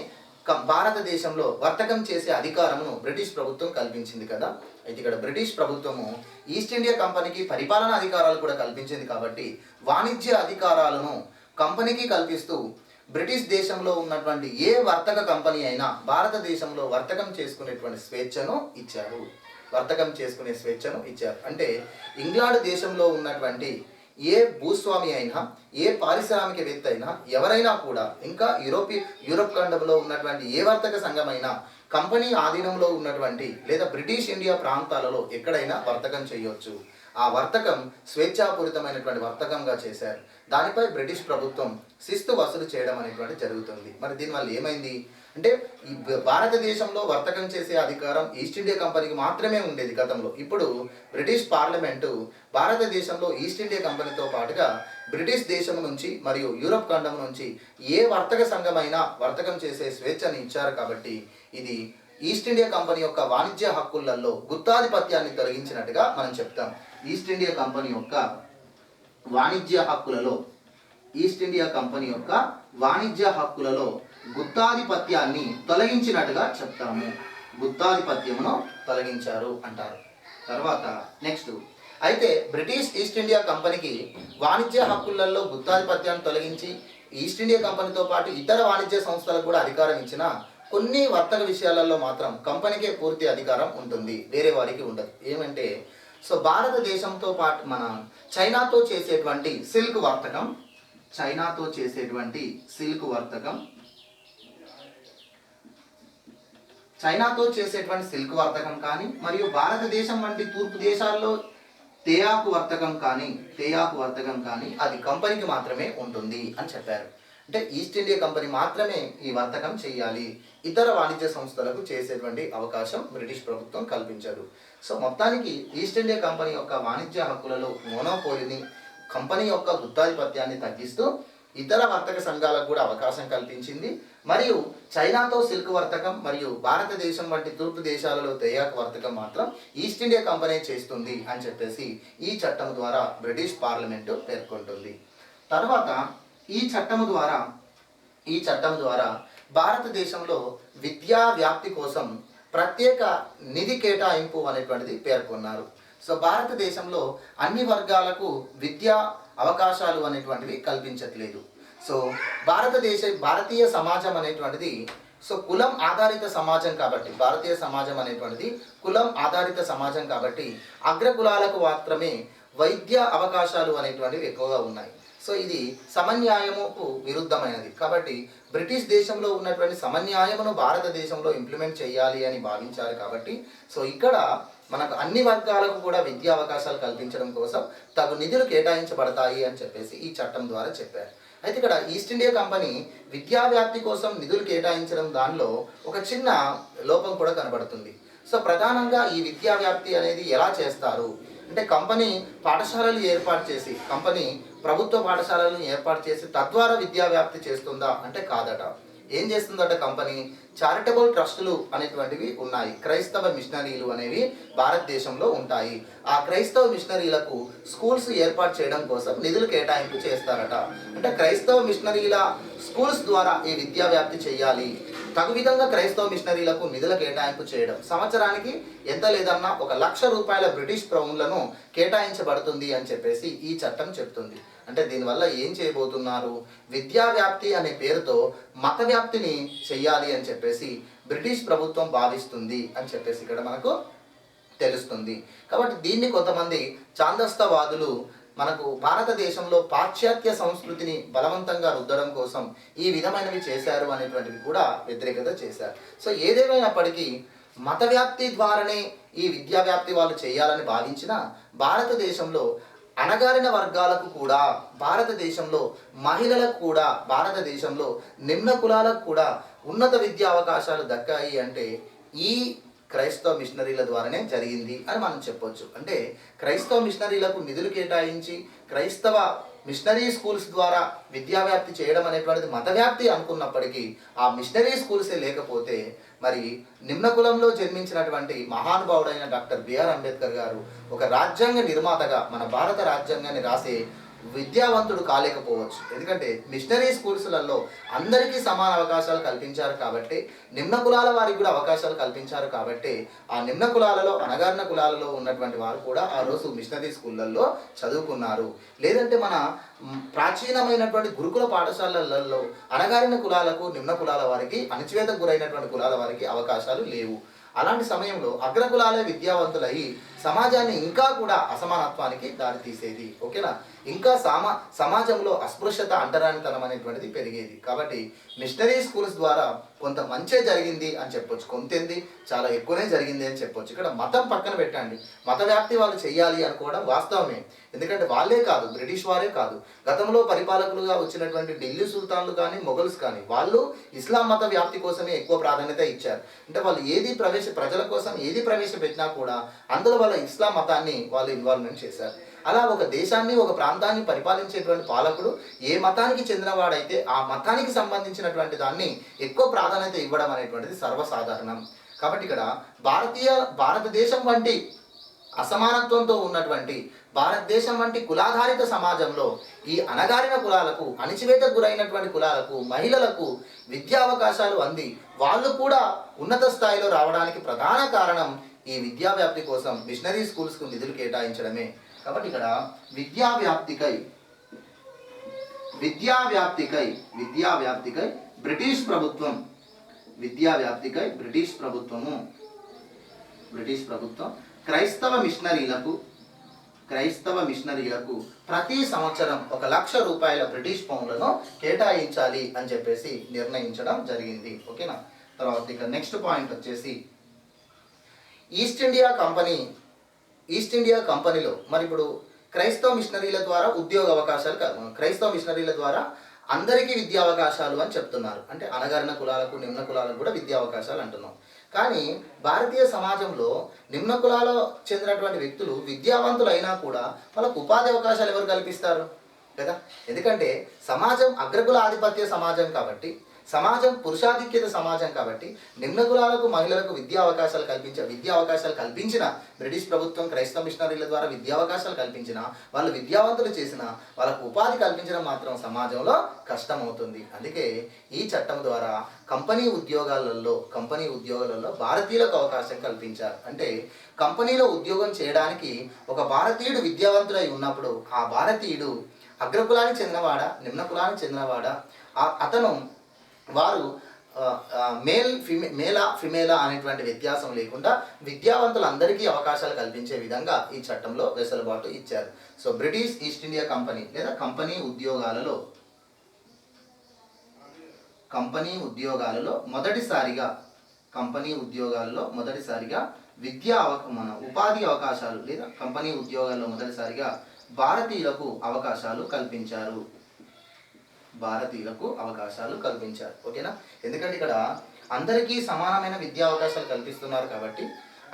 భారతదేశంలో వర్తకం చేసే అధికారమును బ్రిటిష్ ప్రభుత్వం కల్పించింది కదా. అయితే ఇక్కడ బ్రిటిష్ ప్రభుత్వము ఈస్ట్ ఇండియా కంపెనీకి పరిపాలనా అధికారాలు కూడా కల్పించింది కాబట్టి వాణిజ్య అధికారాలను కంపెనీకి కల్పిస్తూ బ్రిటిష్ దేశంలో ఉన్నటువంటి ఏ వర్తక కంపెనీ అయినా భారతదేశంలో వర్తకం చేసుకునేటువంటి స్వేచ్ఛను ఇచ్చారు. అంటే ఇంగ్లాండ్ దేశంలో ఉన్నటువంటి ఏ భూస్వామి అయినా ఏ పారిశ్రామికవేత్త అయినా ఎవరైనా కూడా ఇంకా యూరోప్ ఖండంలో ఉన్నటువంటి ఏ వర్తక సంఘమైనా కంపెనీ ఆధీనంలో ఉన్నటువంటి లేదా బ్రిటిష్ ఇండియా ప్రాంతాలలో ఎక్కడైనా వర్తకం చేయొచ్చు. ఆ వర్తకం స్వేచ్ఛాపూరితమైనటువంటి వర్తకంగా చేశారు. దానిపై బ్రిటిష్ ప్రభుత్వం శిస్తు వసూలు చేయడం అనేటువంటి జరుగుతుంది. మరి దీనివల్ల ఏమైంది అంటే ఈ భారతదేశంలో వర్తకం చేసే అధికారం ఈస్ట్ ఇండియా కంపెనీకి మాత్రమే ఉండేది గతంలో. ఇప్పుడు బ్రిటిష్ పార్లమెంటు భారతదేశంలో ఈస్ట్ ఇండియా కంపెనీతో పాటుగా బ్రిటిష్ దేశం నుంచి మరియు యూరోప్ ఖండం నుంచి ఏ వర్తక సంఘమైనా వర్తకం చేసే స్వేచ్ఛని ఇచ్చారు. కాబట్టి ఇది ఈస్ట్ ఇండియా కంపెనీ యొక్క వాణిజ్య హక్కులలో గుత్తాధిపత్యాన్ని తొలగించినట్టుగా మనం చెప్తాం. ఈస్ట్ ఇండియా కంపెనీ యొక్క వాణిజ్య హక్కులలో గుత్తాధిపత్యాన్ని తొలగించినట్టుగా చెప్తాము. గుత్తాధిపత్యమును తొలగించారు అంటారు. తర్వాత నెక్స్ట్, అయితే బ్రిటిష్ ఈస్ట్ ఇండియా కంపెనీకి వాణిజ్య హక్కులలో గుత్తాధిపత్యాన్ని తొలగించి ఈస్ట్ ఇండియా కంపెనీతో పాటు ఇతర వాణిజ్య సంస్థలకు కూడా అధికారం ఇచ్చిన కొన్ని వర్తక విషయాలలో మాత్రం కంపెనీకే పూర్తి అధికారం ఉంటుంది, వేరే వారికి ఉండదు. ఏమంటే భారతదేశంతో పాటు మన చైనాతో చేసేటువంటి సిల్క్ వర్తకం కానీ మరియు భారతదేశం వంటి తూర్పు దేశాల్లో తేయాకు వర్తకం కానీ అది కంపెనీకి మాత్రమే ఉంటుంది అని చెప్పారు. అంటే ఈస్ట్ ఇండియా కంపెనీ మాత్రమే ఈ వర్తకం చేయాలి, ఇతర వాణిజ్య సంస్థలకు చేసేటువంటి అవకాశం బ్రిటిష్ ప్రభుత్వం కల్పించదు. మొత్తానికి ఈస్ట్ ఇండియా కంపెనీ యొక్క వాణిజ్య హక్కులలో మోనోపోలీని, కంపెనీ యొక్క గుత్తాధిపత్యాన్ని తగ్గిస్తూ ఇతర వర్తక సంఘాలకు కూడా అవకాశం కల్పించింది. మరియు చైనాతో సిల్క్ వర్తకం మరియు భారతదేశం వంటి తూర్పు దేశాలలో తేయాకు వర్తకం మాత్రం ఈస్ట్ ఇండియా కంపెనీ చేస్తుంది అని చెప్పేసి ఈ చట్టం ద్వారా బ్రిటిష్ పార్లమెంటు పేర్కొంటుంది. తర్వాత ఈ చట్టం ద్వారా భారతదేశంలో విద్యా వ్యాప్తి కోసం ప్రత్యేక నిధి కేటాయింపు అనేటువంటిది పేర్కొన్నారు. భారతదేశంలో అన్ని వర్గాలకు విద్య అవకాశాలు అనేటువంటివి కల్పించట్లేదు. సో భారతీయ సమాజం అనేటువంటిది కులం ఆధారిత సమాజం కాబట్టి, భారతీయ సమాజం అనేటువంటిది కులం ఆధారిత సమాజం కాబట్టి అగ్రకులాలకు మాత్రమే వైద్య అవకాశాలు అనేటువంటివి ఎక్కువగా ఉన్నాయి. ఇది సమన్యాయముకు విరుద్ధమైనది. కాబట్టి బ్రిటిష్ దేశంలో ఉన్నటువంటి సమన్యాయమును భారతదేశంలో ఇంప్లిమెంట్ చేయాలి అని భావించారు. కాబట్టి ఇక్కడ మనకు అన్ని వర్గాలకు కూడా విద్యా అవకాశాలు కల్పించడం కోసం తగు నిధులు కేటాయించబడతాయి అని చెప్పేసి ఈ చట్టం ద్వారా చెప్పారు. అయితే ఇక్కడ ఈస్ట్ ఇండియా కంపెనీ విద్యా వ్యాప్తి కోసం నిధులు కేటాయించడం దానిలో ఒక చిన్న లోపం కూడా కనబడుతుంది. ప్రధానంగా ఈ విద్యా వ్యాప్తి అనేది ఎలా చేస్తారు అంటే కంపెనీ పాఠశాలలు ఏర్పాటు చేసి, కంపెనీ ప్రభుత్వ పాఠశాలలను ఏర్పాటు చేసి తద్వారా విద్యా వ్యాప్తి చేస్తుందా అంటే కాదట. ఏం చేస్తుందట కంపెనీ? చారిటబుల్ ట్రస్టులు అనేటువంటివి ఉన్నాయి. క్రైస్తవ మిషనరీలు అనేవి భారతదేశంలో ఉంటాయి. ఆ క్రైస్తవ మిషనరీలకు స్కూల్స్ ఏర్పాటు చేయడం కోసం నిధులు కేటాయింపు చేస్తారట. అంటే క్రైస్తవ మిషనరీల స్కూల్స్ ద్వారా ఈ విద్యా వ్యాప్తి చేయాలి. తగు విధంగా క్రైస్తవ మిషనరీలకు నిధుల కేటాయింపు చేయడం సంవత్సరానికి ఎంత లేదన్నా 1,00,000 రూపాయల బ్రిటిష్ పౌండ్లను కేటాయించబడుతుంది అని చెప్పేసి ఈ చట్టం చెప్తుంది. అంటే దీనివల్ల ఏం చేయబోతున్నారు? విద్యా వ్యాప్తి అనే పేరుతో మత వ్యాప్తిని చెయ్యాలి అని చెప్పేసి బ్రిటిష్ ప్రభుత్వం భావిస్తుంది అని చెప్పేసి ఇక్కడ మనకు తెలుస్తుంది. కాబట్టి దీన్ని కొంతమంది ఛాందస్తవాదులు మనకు భారతదేశంలో పాశ్చాత్య సంస్కృతిని బలవంతంగా రుద్దడం కోసం ఈ విధమైనవి చేశారు అనేటువంటివి కూడా వ్యతిరేకత చేశారు. ఏదేమైనప్పటికీ మత వ్యాప్తి ద్వారానే ఈ విద్యా వ్యాప్తి వాళ్ళు చేయాలని భావించిన భారతదేశంలో అణగారిన వర్గాలకు కూడా, భారతదేశంలో మహిళలకు కూడా, భారతదేశంలో నిమ్న కులాలకు కూడా ఉన్నత విద్యా అవకాశాలు దక్కాయి అంటే ఈ క్రైస్తవ మిషనరీల ద్వారానే జరిగింది అని మనం చెప్పొచ్చు. అంటే క్రైస్తవ మిషనరీలకు నిధులు కేటాయించి క్రైస్తవ మిషనరీ స్కూల్స్ ద్వారా విద్యావ్యాప్తి చేయడం అనేటువంటిది మత వ్యాప్తి అనుకున్నప్పటికీ ఆ మిషనరీ స్కూల్సే లేకపోతే మరి నిమ్న కులంలో జన్మించినటువంటి మహానుభావుడైన డాక్టర్ బిఆర్ అంబేద్కర్ గారు ఒక రాజ్యాంగ నిర్మాతగా మన భారత రాజ్యాంగాన్ని రాసే విద్యావంతుడు కాలేకపోవచ్చు. ఎందుకంటే మిషనరీ స్కూల్స్లలో అందరికీ సమాన అవకాశాలు కల్పించారు కాబట్టి, నిమ్న కులాల వారికి కూడా అవకాశాలు కల్పించారు కాబట్టి ఆ నిమ్న కులాలలో, అణగారిన కులాలలో ఉన్నటువంటి వారు కూడా ఆ రోజు మిషనరీ స్కూళ్ళల్లో చదువుకున్నారు. లేదంటే మన ప్రాచీనమైనటువంటి గురుకుల పాఠశాలలలో అణగారిన కులాలకు, నిమ్న కులాల వారికి, అణచివేతకు గురైనటువంటి కులాల వారికి అవకాశాలు లేవు. అలాంటి సమయంలో అగ్రకులాలే విద్యావంతులై సమాజాన్ని ఇంకా కూడా అసమానత్వానికి దారితీసేది. ఓకేనా? ఇంకా సమాజంలో అస్పృశ్యత, అంటరానితనం అనేటువంటిది పెరిగేది. కాబట్టి మిషనరీ స్కూల్స్ ద్వారా కొంత మంచే జరిగింది అని చెప్పొచ్చు, కొంతేంది చాలా ఎక్కువనే జరిగింది అని చెప్పొచ్చు. ఇక్కడ మతం పక్కన పెట్టండి, మత వ్యాప్తి వాళ్ళు చెయ్యాలి అనుకోవడం వాస్తవమే. ఎందుకంటే వాళ్ళే కాదు, బ్రిటిష్ వారే కాదు, గతంలో పరిపాలకులుగా వచ్చినటువంటి ఢిల్లీ సుల్తాన్లు కానీ, మొఘల్స్ కానీ వాళ్ళు ఇస్లాం మత వ్యాప్తి కోసమే ఎక్కువ ప్రాధాన్యత ఇచ్చారు. అంటే వాళ్ళు ప్రజల కోసం ఏది ప్రవేశపెట్టినా కూడా అందులో వాళ్ళ ఇస్లాం మతాన్ని వాళ్ళు ఇన్వాల్వ్మెంట్ చేశారు. అలా ఒక దేశాన్ని, ఒక ప్రాంతాన్ని పరిపాలించేటువంటి పాలకుడు ఏ మతానికి చెందినవాడైతే ఆ మతానికి సంబంధించినటువంటి దాన్ని ఎక్కువ ప్రాధాన్యత ఇవ్వడం అనేటువంటిది సర్వసాధారణం. కాబట్టి ఇక్కడ భారతదేశం వంటి అసమానత్వంతో ఉన్నటువంటి భారతదేశం వంటి కులాధారిత సమాజంలో ఈ అణగారిన కులాలకు, అణచివేతకు గురైనటువంటి కులాలకు, మహిళలకు విద్యా అవకాశాలు అంది వాళ్ళు కూడా ఉన్నత స్థాయిలో రావడానికి ప్రధాన కారణం ఈ విద్యా వ్యాప్తి కోసం మిషనరీ స్కూల్స్కు నిధులు కేటాయించడమే. కాబట్టి ఇక్కడ విద్యా వ్యాప్తికై బ్రిటిష్ ప్రభుత్వం క్రైస్తవ మిషనరీలకు ప్రతి సంవత్సరం 1,00,000 రూపాయల బ్రిటిష్ పౌండ్లను కేటాయించాలి అని చెప్పేసి నిర్ణయించడం జరిగింది. ఓకేనా? తర్వాత ఇక నెక్స్ట్ పాయింట్ వచ్చేసి ఈస్ట్ ఇండియా కంపెనీలో మరి ఇప్పుడు క్రైస్తవ మిషనరీల ద్వారా ఉద్యోగ అవకాశాలు, క్రైస్తవ మిషనరీల ద్వారా అందరికీ విద్యా అవకాశాలు అని చెప్తున్నారు. అంటే అణగారిన కులాలకు, నిమ్న కులాలకు కూడా విద్యా అవకాశాలు అంటున్నాం. కానీ భారతీయ సమాజంలో నిమ్న కులాల్లో చెందినటువంటి వ్యక్తులు విద్యావంతులైనా కూడా వాళ్ళకు ఉపాధి అవకాశాలు ఎవరు కల్పిస్తారు కదా? ఎందుకంటే సమాజం అగ్రకుల ఆధిపత్య సమాజం కాబట్టి, సమాజం పురుషాధిక్యత సమాజం కాబట్టి నిమ్న కులాలకు, మహిళలకు విద్యా అవకాశాలు కల్పించిన బ్రిటిష్ ప్రభుత్వం క్రైస్తవ మిషనరీల ద్వారా విద్యా అవకాశాలు కల్పించిన, వాళ్ళు విద్యావంతులు చేసిన, వాళ్ళకు ఉపాధి కల్పించడం మాత్రం సమాజంలో కష్టమవుతుంది. అందుకే ఈ చట్టం ద్వారా కంపెనీ ఉద్యోగాలలో భారతీయులకు అవకాశం కల్పించారు. అంటే కంపెనీలో ఉద్యోగం చేయడానికి ఒక భారతీయుడు విద్యావంతుడై ఉన్నప్పుడు ఆ భారతీయుడు అగ్రకులానికి చెందినవాడా, నిమ్న కులానికి చెందినవాడా, అతను వారు మేలా ఫిమేలా అనేటువంటి వ్యత్యాసం లేకుండా విద్యావంతులందరికీ అవకాశాలు కల్పించే విధంగా ఈ చట్టంలో వెసులుబాటు ఇచ్చారు. So British East India company లేదా కంపెనీ ఉద్యోగాలలో మొదటిసారిగా ఉపాధి అవకాశాలు లేదా కంపెనీ ఉద్యోగాల్లో మొదటిసారిగా భారతీయులకు అవకాశాలు కల్పించారు. ఓకేనా? ఎందుకంటే ఇక్కడ అందరికీ సమానమైన విద్యా అవకాశాలు కల్పిస్తున్నారు కాబట్టి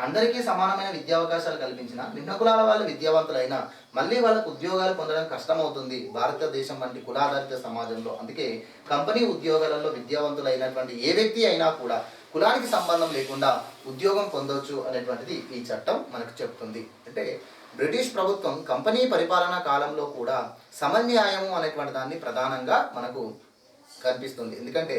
అందరికీ సమానమైన విద్యా అవకాశాలు కల్పించిన నిమ్న కులాల వాళ్ళు విద్యావంతులైనా మళ్ళీ వాళ్ళకు ఉద్యోగాలు పొందడం కష్టమవుతుంది భారతదేశం వంటి కులాధారిత సమాజంలో. అందుకే కంపెనీ ఉద్యోగాలలో విద్యావంతులైనటువంటి ఏ వ్యక్తి అయినా కూడా కులానికి సంబంధం లేకుండా ఉద్యోగం పొందవచ్చు అనేటువంటిది ఈ చట్టం మనకు చెప్తుంది. అంటే బ్రిటిష్ ప్రభుత్వం కంపెనీ పరిపాలనా కాలంలో కూడా సమన్యాయము అనేటువంటి దాన్ని ప్రధానంగా మనకు కనిపిస్తుంది. ఎందుకంటే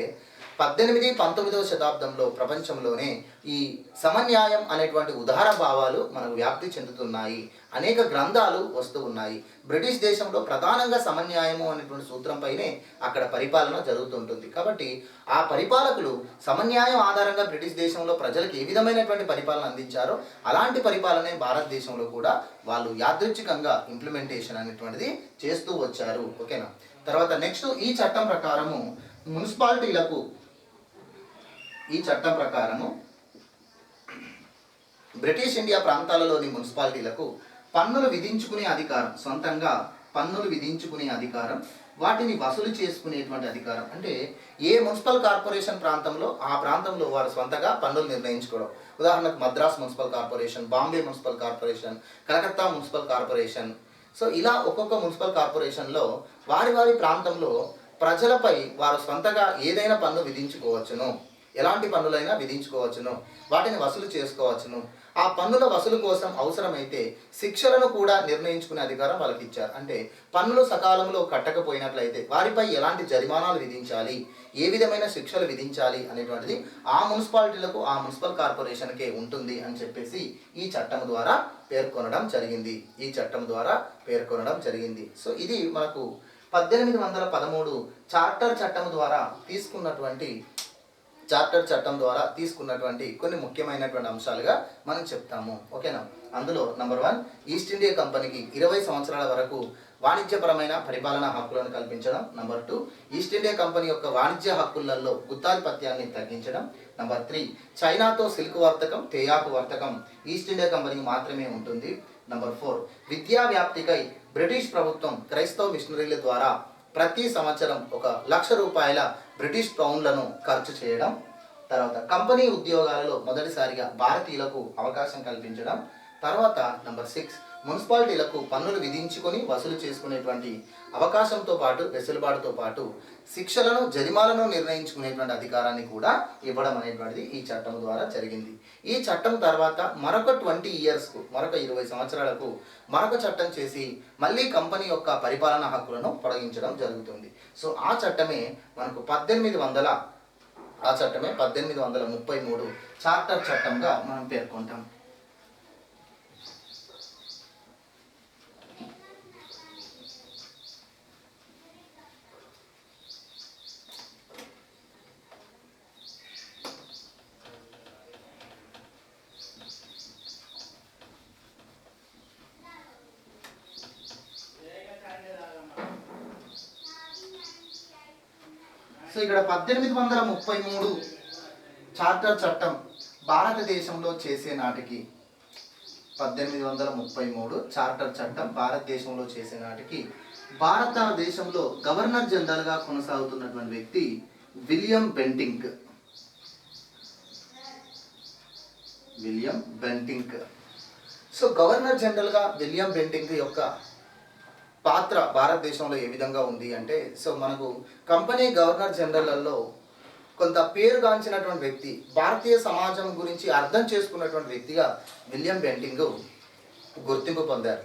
18-19వ శతాబ్దంలో ప్రపంచంలోనే ఈ సమన్యాయం అనేటువంటి ఉదార భావాలు మనకు వ్యాప్తి చెందుతున్నాయి. అనేక గ్రంథాలు వస్తూ ఉన్నాయి. బ్రిటిష్ దేశంలో ప్రధానంగా సమన్యాయము అనేటువంటి సూత్రంపైనే అక్కడ పరిపాలన జరుగుతుంటుంది. కాబట్టి ఆ పరిపాలకులు సమన్యాయం ఆధారంగా బ్రిటిష్ దేశంలో ప్రజలకు ఏ విధమైనటువంటి పరిపాలన అందించారో అలాంటి పరిపాలనే భారతదేశంలో కూడా వాళ్ళు యాదృచ్ఛికంగా ఇంప్లిమెంటేషన్ అనేటువంటిది చేస్తూ వచ్చారు. ఓకేనా? తర్వాత నెక్స్ట్ ఈ చట్టం ప్రకారము బ్రిటిష్ ఇండియా ప్రాంతాలలోని మున్సిపాలిటీలకు సొంతంగా పన్నులు విధించుకునే అధికారం, వాటిని వసూలు చేసుకునేటువంటి అధికారం. అంటే ఏ మున్సిపల్ కార్పొరేషన్ ప్రాంతంలో ఆ ప్రాంతంలో వారు సొంతగా పన్నులు నిర్ణయించుకోవడం. ఉదాహరణకు Madras municipal corporation, Bombay municipal corporation, Calcutta municipal corporation. So ఇలా ఒక్కొక్క మున్సిపల్ కార్పొరేషన్లో వారి ప్రాంతంలో ప్రజలపై వారు సొంతగా ఏదైనా పన్ను విధించుకోవచ్చును, ఎలాంటి పన్నులైనా విధించుకోవచ్చును, వాటిని వసూలు చేసుకోవచ్చును. ఆ పన్నుల వసూలు కోసం అవసరమైతే శిక్షలను కూడా నిర్ణయించుకునే అధికారం వాళ్ళకి ఇచ్చారు. అంటే పన్నులు సకాలంలో కట్టకపోయినట్లయితే వారిపై ఎలాంటి జరిమానాలు విధించాలి, ఏ విధమైన శిక్షలు విధించాలి అనేటువంటిది ఆ మున్సిపాలిటీలకు, ఆ మున్సిపల్ కార్పొరేషన్కే ఉంటుంది అని చెప్పేసి ఈ చట్టం ద్వారా పేర్కొనడం జరిగింది. సో ఇది మనకు 1813 చార్టర్ చట్టం ద్వారా తీసుకున్నటువంటి కొన్ని ముఖ్యమైనటువంటి అంశాలుగా మనం చెప్తాము. ఓకేనా? అందులో నంబర్ 1, ఈస్ట్ ఇండియా కంపెనీకి 20 సంవత్సరాల వరకు వాణిజ్యపరమైన పరిపాలనా హక్కులను కల్పించడం. నంబర్ 2, ఈస్ట్ ఇండియా కంపెనీ యొక్క వాణిజ్య హక్కులలో గుత్తాధిపత్యాన్ని తగ్గించడం. నంబర్ 3, చైనాతో సిల్క్ వర్తకం, తేయాకు వర్తకం ఈస్ట్ ఇండియా కంపెనీకి మాత్రమే ఉంటుంది. నంబర్ 4, విద్యా వ్యాప్తికై బ్రిటిష్ ప్రభుత్వం క్రైస్తవ మిషనరీల ద్వారా ప్రతి సంవత్సరం 1,00,000 రూపాయల బ్రిటిష్ పౌండ్లను ఖర్చు చేయడం. తర్వాత కంపెనీ ఉద్యోగాలలో మొదటిసారిగా భారతీయులకు అవకాశం కల్పించడం. తర్వాత నంబర్ 6, మున్సిపాలిటీలకు పన్నులు విధించుకొని వసూలు చేసుకునేటువంటి అవకాశంతో పాటు వెసులుబాటుతో పాటు శిక్షలను, జరిమానాలను నిర్ణయించుకునేటువంటి అధికారాన్ని కూడా ఇవ్వడం అనేటువంటిది ఈ చట్టం ద్వారా జరిగింది. ఈ చట్టం తర్వాత మరొక 20 సంవత్సరాలకు మరొక చట్టం చేసి మళ్ళీ కంపెనీ యొక్క పరిపాలనా హక్కులను పొడిగించడం జరుగుతుంది. సో ఆ చట్టమే మనకు 1833 చార్టర్ చట్టంగా మనం పేర్కొంటాం. సో ఇక్కడ 1833 చార్టర్ చట్టం భారతదేశంలో చేసే నాటికి 1833 చార్టర్ చట్టం భారతదేశంలో చేసే నాటికి భారతదేశంలో గవర్నర్ జనరల్గా కొనసాగుతున్నటువంటి వ్యక్తి విలియం బెంటింక్. సో గవర్నర్ జనరల్గా విలియం బెంటింక్ యొక్క పాత్ర భారతదేశంలో ఏ విధంగా ఉంది అంటే, సో మనకు కంపెనీ గవర్నర్ జనరల్లో కొంత పేరుగాంచినటువంటి వ్యక్తి, భారతీయ సమాజం గురించి అర్థం చేసుకున్నటువంటి వ్యక్తిగా విలియం బెంటింగ్ గుర్తింపు పొందారు.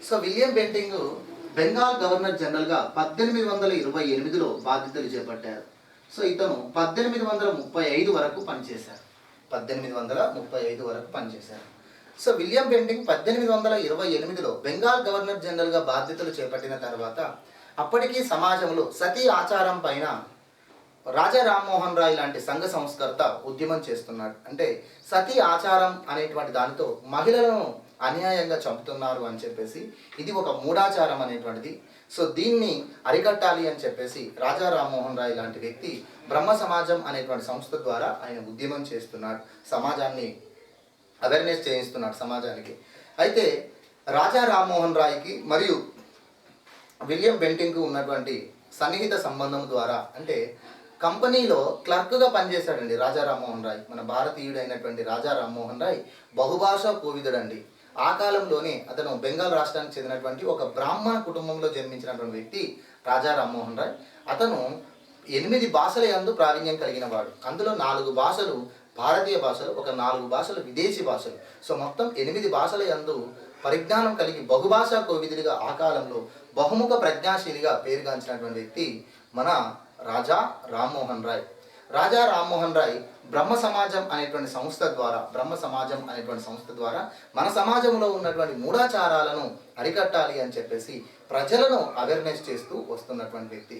So William Bentinck Bengal governor జనరల్గా 1828లో బాధ్యతలు చేపట్టారు. సో ఇతను 1835 వరకు పనిచేశారు. సో విలియం బెంటింగ్ 1828లో బెంగాల్ గవర్నర్ జనరల్గా బాధ్యతలు చేపట్టిన తర్వాత అప్పటికీ సమాజంలో సతీ ఆచారం పైన రాజా రామ్మోహన్ రాయ్ లాంటి సంఘ సంస్కర్త ఉద్యమం చేస్తున్నాడు. అంటే సతీ ఆచారం అనేటువంటి దానితో మహిళలను అన్యాయంగా చంపుతున్నారు అని చెప్పేసి, ఇది ఒక మూఢాచారం అనేటువంటిది. సో దీన్ని అరికట్టాలి అని చెప్పేసి రాజా రామ్మోహన్ రాయ్ లాంటి వ్యక్తి బ్రహ్మ సమాజం అనేటువంటి సంస్థ ద్వారా ఆయన ఉద్యమం చేస్తున్నాడు, సమాజాన్ని అవేర్నెస్ చేయిస్తున్నాడు సమాజానికి. అయితే రాజా రామ్మోహన్ రాయ్కి మరియు విలియం బెంటింగ్కు ఉన్నటువంటి సన్నిహిత సంబంధం ద్వారా, అంటే కంపెనీలో క్లర్క్గా పనిచేశాడండి రాజా రామ్మోహన్ రాయ్. మన భారతీయుడైనటువంటి రాజా రామ్మోహన్ రాయ్ బహుభాషా కోవిదుడండి. ఆ కాలంలోనే అతను బెంగాల్ రాష్ట్రానికి చెందినటువంటి ఒక బ్రాహ్మణ కుటుంబంలో జన్మించినటువంటి వ్యక్తి రాజా రామ్మోహన్ రాయ్. అతను 8 భాషల యందు ప్రావీణ్యం కలిగిన వాడు. అందులో 4 భాషలు భారతీయ భాషలు, ఒక 4 భాషలు విదేశీ భాషలు. సో మొత్తం 8 భాషల యందు పరిజ్ఞానం కలిగి బహుభాషా కోవిదుడిగా ఆ కాలంలో బహుముఖ ప్రజ్ఞాశీలిగా పేరుగాంచినటువంటి వ్యక్తి మన రాజా రామ్మోహన్ రాయ్. రాజా రామ్మోహన్ రాయ్ బ్రహ్మ సమాజం అనేటువంటి సంస్థ ద్వారా మన సమాజంలో ఉన్నటువంటి మూఢాచారాలను అరికట్టాలి అని చెప్పేసి ప్రజలను అవేర్నెస్ చేస్తూ వస్తున్నటువంటి వ్యక్తి.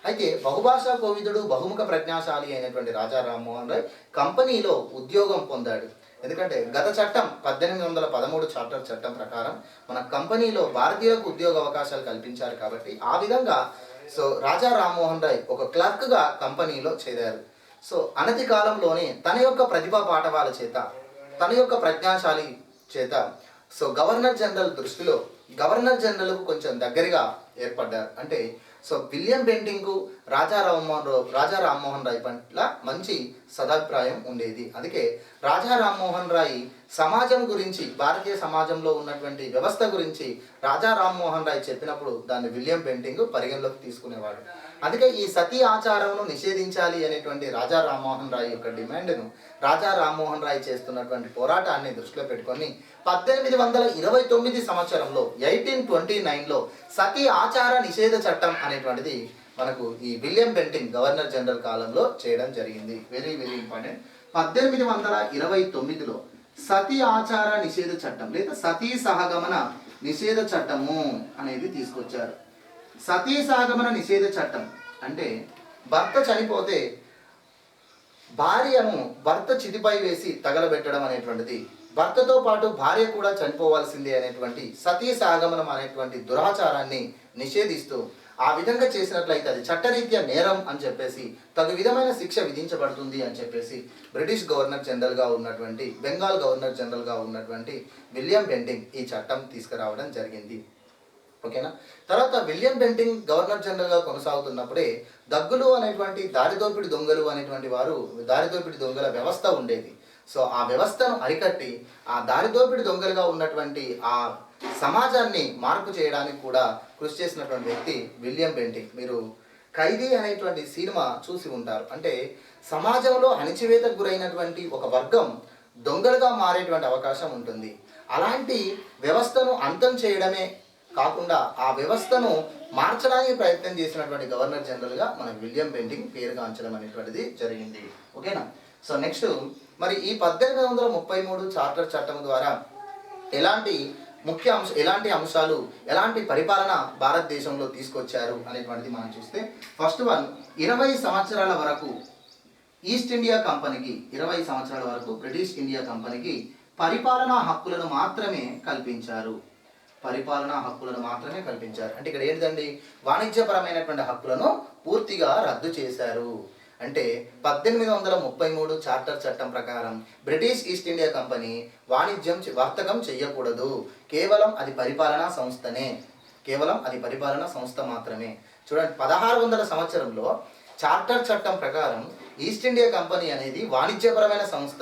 అయితే బహుభాషా కోవిదుడు, బహుముఖ ప్రజ్ఞాశాలి అయినటువంటి రాజా రామ్మోహన్ రాయ్ కంపెనీలో ఉద్యోగం పొందాడు. ఎందుకంటే గత చట్టం 1813 చార్టర్ చట్టం ప్రకారం మన కంపెనీలో భారతీయులకు ఉద్యోగ అవకాశాలు కల్పించారు. కాబట్టి ఆ విధంగా సో రాజా రామ్మోహన్ రాయ్ ఒక క్లర్క్గా కంపెనీలో చేరారు. సో అనతి కాలంలోనే తన యొక్క ప్రతిభా పాఠవాల చేత, తన యొక్క ప్రజ్ఞాశాలి చేత సో గవర్నర్ జనరల్కు కొంచెం దగ్గరగా ఏర్పడ్డారు. అంటే సో విలియం బెంటింగ్కు రాజా రామ్మోహన్ రాయ్ పట్ల మంచి సదాభిప్రాయం ఉండేది. అందుకే రాజా రామ్మోహన్ రాయ్ సమాజం గురించి, భారతీయ సమాజంలో ఉన్నటువంటి వ్యవస్థ గురించి రాజా రామ్మోహన్ రాయ్ చెప్పినప్పుడు దాన్ని విలియం బెంటింగ్ పరిగణలోకి తీసుకునేవాడు. అందుకే ఈ సతీ ఆచారంను నిషేధించాలి అనేటువంటి రాజా రామ్మోహన్ రాయ్ యొక్క డిమాండ్ను రాజా రామ్మోహన్ రాయ్ చేస్తున్నటువంటి పోరాటాన్ని దృష్టిలో పెట్టుకొని 1829 సంవత్సరంలో 1829లో సతీ ఆచార నిషేధ చట్టం అనేటువంటిది మనకు ఈ విలియం బెంటింగ్ గవర్నర్ జనరల్ కాలంలో చేయడం జరిగింది. Very very important. 1829లో సతీ ఆచార నిషేధ చట్టం లేదా సతీ సహగమన నిషేధ చట్టము అనేది తీసుకొచ్చారు. సతీ సహగమన నిషేధ చట్టం అంటే భర్త చనిపోతే భార్యను భర్త చితిపై వేసి తగలబెట్టడం అనేటువంటిది, భర్తతో పాటు భార్య కూడా చనిపోవాల్సిందే అనేటువంటి సతీ సహగమనం అనేటువంటి దురాచారాన్ని నిషేధిస్తూ, ఆ విధంగా చేసినట్లయితే అది చట్టరీత్యా నేరం అని చెప్పేసి తగు విధమైన శిక్ష విధించబడుతుంది అని చెప్పేసి బెంగాల్ గవర్నర్ జనరల్గా ఉన్నటువంటి విలియం బెంటింగ్ ఈ చట్టం తీసుకురావడం జరిగింది. ఓకేనా. తర్వాత విలియం బెంటింగ్ గవర్నర్ జనరల్గా కొనసాగుతున్నప్పుడే దగ్గులు అనేటువంటి దారిదోపిడి దొంగల వ్యవస్థ ఉండేది. సో ఆ వ్యవస్థను అరికట్టి ఆ దారిదోపిడి దొంగలుగా ఉన్నటువంటి ఆ సమాజాన్ని మార్పు చేయడానికి కూడా కృషి చేసినటువంటి వ్యక్తి విలియం బెంటింగ్. మీరు ఖైదీ అనేటువంటి సినిమా చూసి ఉంటారు. అంటే సమాజంలో అణిచివేతకు గురైనటువంటి ఒక వర్గం దొంగలుగా మారేటువంటి అవకాశం ఉంటుంది. అలాంటి వ్యవస్థను అంతం చేయడమే కాకుండా ఆ వ్యవస్థను మార్చడానికి ప్రయత్నం చేసినటువంటి గవర్నర్ జనరల్గా మన విలియం బెంటింగ్ పేరుగాంచడం అనేటువంటిది జరిగింది. ఓకేనా. సో నెక్స్ట్ మరి ఈ 1833 చార్టర్ చట్టం ద్వారా ఎలాంటి అంశాలు, ఎలాంటి పరిపాలన భారతదేశంలో తీసుకొచ్చారు అనేటువంటిది మనం చూస్తే, ఫస్ట్ వన్ 20 సంవత్సరాల వరకు ఈస్ట్ ఇండియా కంపెనీకి, 20 సంవత్సరాల వరకు బ్రిటిష్ ఇండియా కంపెనీకి పరిపాలనా హక్కులను మాత్రమే కల్పించారు. అంటే ఇక్కడ ఏంటండి, వాణిజ్యపరమైనటువంటి హక్కులను పూర్తిగా రద్దు చేశారు. అంటే 1833 చార్టర్ చట్టం ప్రకారం బ్రిటిష్ ఈస్ట్ ఇండియా కంపెనీ వర్తకం చెయ్యకూడదు. కేవలం అది పరిపాలనా సంస్థ మాత్రమే. చూడండి, 1600 సంవత్సరంలో చార్టర్ చట్టం ప్రకారం ఈస్ట్ ఇండియా కంపెనీ అనేది వాణిజ్యపరమైన సంస్థ,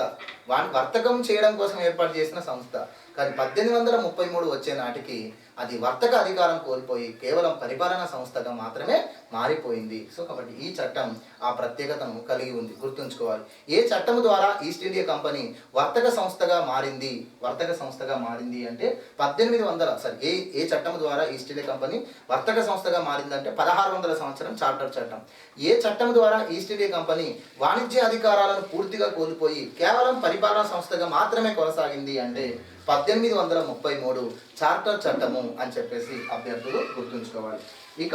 వర్తకం చేయడం కోసం ఏర్పాటు చేసిన సంస్థ. కానీ 1833 వచ్చే నాటికి అది వర్తక అధికారం కోల్పోయి కేవలం పరిపాలనా సంస్థగా మాత్రమే మారిపోయింది. సో కాబట్టి ఈ చట్టం ఆ ప్రత్యేకతను కలిగి ఉంది, గుర్తుంచుకోవాలి. ఏ చట్టం ద్వారా ఈస్ట్ ఇండియా కంపెనీ వర్తక సంస్థగా మారింది అంటే ఏ చట్టం ద్వారా ఈస్ట్ ఇండియా కంపెనీ వర్తక సంస్థగా మారిందంటే 1600 సంవత్సరం చార్టర్ చట్టం. ఏ చట్టం ద్వారా ఈస్ట్ ఇండియా కంపెనీ వాణిజ్య అధికారాలను పూర్తిగా కోల్పోయి కేవలం పరిపాలనా సంస్థగా మాత్రమే కొనసాగింది అంటే 1833 చార్టర్ చట్టము అని చెప్పేసి అభ్యర్థులు గుర్తుంచుకోవాలి. ఇక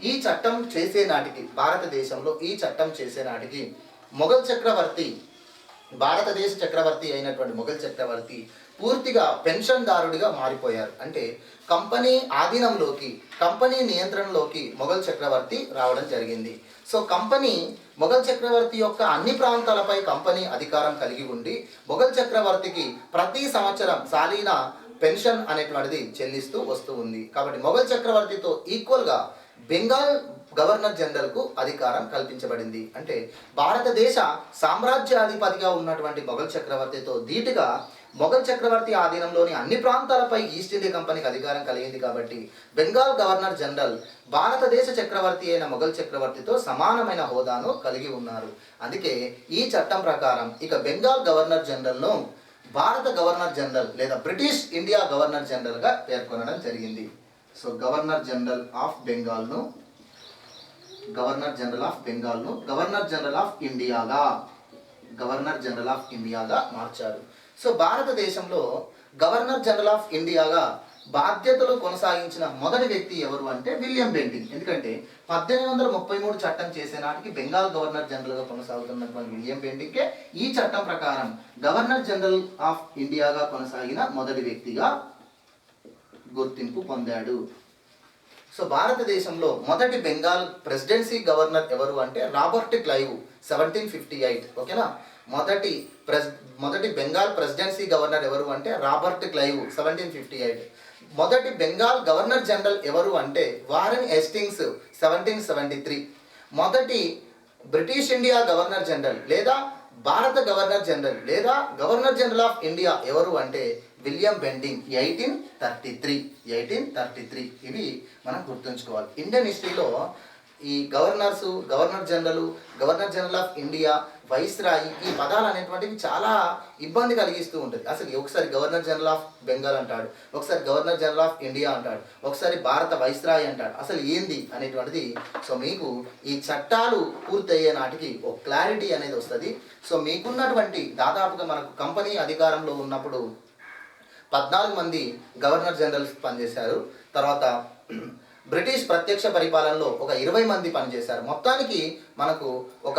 ఈ చట్టం చేసే నాటికి, భారతదేశంలో ఈ చట్టం చేసే నాటికి మొఘల్ చక్రవర్తి, భారతదేశ చక్రవర్తి అయినటువంటి మొఘల్ చక్రవర్తి పూర్తిగా పెన్షన్దారుడిగా మారిపోయారు. అంటే కంపెనీ ఆధీనంలోకి, కంపెనీ నియంత్రణలోకి మొఘల్ చక్రవర్తి రావడం జరిగింది. సో కంపెనీ మొఘల్ చక్రవర్తి యొక్క అన్ని ప్రాంతాలపై కంపెనీ అధికారం కలిగి ఉండి మొఘల్ చక్రవర్తికి ప్రతి సంవత్సరం సాలీనా పెన్షన్ అనేటువంటిది చెల్లిస్తూ వస్తూ ఉంది. కాబట్టి మొఘల్ చక్రవర్తితో ఈక్వల్గా బెంగాల్ గవర్నర్ జనరల్కు అధికారం కల్పించబడింది. అంటే భారతదేశ సామ్రాజ్యాధిపతిగా ఉన్నటువంటి మొఘల్ చక్రవర్తితో ధీటుగా మొఘల్ చక్రవర్తి ఆధీనంలోని అన్ని ప్రాంతాలపై ఈస్ట్ ఇండియా కంపెనీకి అధికారం కలిగింది. కాబట్టి బెంగాల్ గవర్నర్ జనరల్ భారతదేశ చక్రవర్తి అయిన మొఘల్ చక్రవర్తితో సమానమైన హోదాను కలిగి ఉన్నారు. అందుకే ఈ చట్టం ప్రకారం ఇక బెంగాల్ గవర్నర్ జనరల్ను భారత గవర్నర్ జనరల్ లేదా బ్రిటిష్ ఇండియా గవర్నర్ జనరల్గా పేర్కొనడం జరిగింది. సో గవర్నర్ జనరల్ ఆఫ్ బెంగాల్ను గవర్నర్ జనరల్ ఆఫ్ బెంగాల్ను గవర్నర్ జనరల్ ఆఫ్ ఇండియాగా మార్చారు. సో భారతదేశంలో గవర్నర్ జనరల్ ఆఫ్ ఇండియాగా బాధ్యతలు కొనసాగించిన మొదటి వ్యక్తి ఎవరు అంటే విలియం బెంటింగ్. ఎందుకంటే 1833 చట్టం చేసే నాటికి బెంగాల్ గవర్నర్ జనరల్గా కొనసాగుతున్నటువంటి విలియం బెంటింగ్కే ఈ చట్టం ప్రకారం గవర్నర్ జనరల్ ఆఫ్ ఇండియాగా కొనసాగిన మొదటి వ్యక్తిగా గుర్తింపు పొందాడు. సో భారతదేశంలో మొదటి బెంగాల్ ప్రెసిడెన్సీ గవర్నర్ ఎవరు అంటే రాబర్ట్ క్లైవ్ 1758. ఓకేనా, మొదటి బెంగాల్ ప్రెసిడెన్సీ గవర్నర్ ఎవరు అంటే రాబర్ట్ క్లైవ్ 1758. మొదటి బెంగాల్ గవర్నర్ జనరల్ ఎవరు అంటే వారెన్ హేస్టింగ్స్ 1773. మొదటి బ్రిటిష్ ఇండియా గవర్నర్ జనరల్ లేదా భారత గవర్నర్ జనరల్ లేదా గవర్నర్ జనరల్ ఆఫ్ ఇండియా ఎవరు అంటే విలియం బెంటింగ్ 1833. ఇవి మనం గుర్తుంచుకోవాలి. ఇండియన్ హిస్టరీలో ఈ governor general of India, viceroy, ఈ పదాలు అనేటువంటివి చాలా ఇబ్బంది కలిగిస్తూ ఉంటుంది. అసలు ఒకసారి గవర్నర్ జనరల్ ఆఫ్ బెంగాల్ అంటాడు, ఒకసారి గవర్నర్ జనరల్ ఆఫ్ ఇండియా అంటాడు, ఒకసారి భారత వైస్రాయి అంటాడు. అసలు ఏంది అనేటువంటిది సో మీకు ఈ చట్టాలు పూర్తయ్యే నాటికి ఒక క్లారిటీ అనేది వస్తుంది. సో మీకున్నటువంటి దాదాపుగా మనకు కంపెనీ అధికారంలో ఉన్నప్పుడు 14 మంది గవర్నర్ జనరల్స్ పనిచేశారు. తర్వాత బ్రిటిష్ ప్రత్యక్ష పరిపాలనలో ఒక 20 మంది పనిచేశారు. మొత్తానికి మనకు ఒక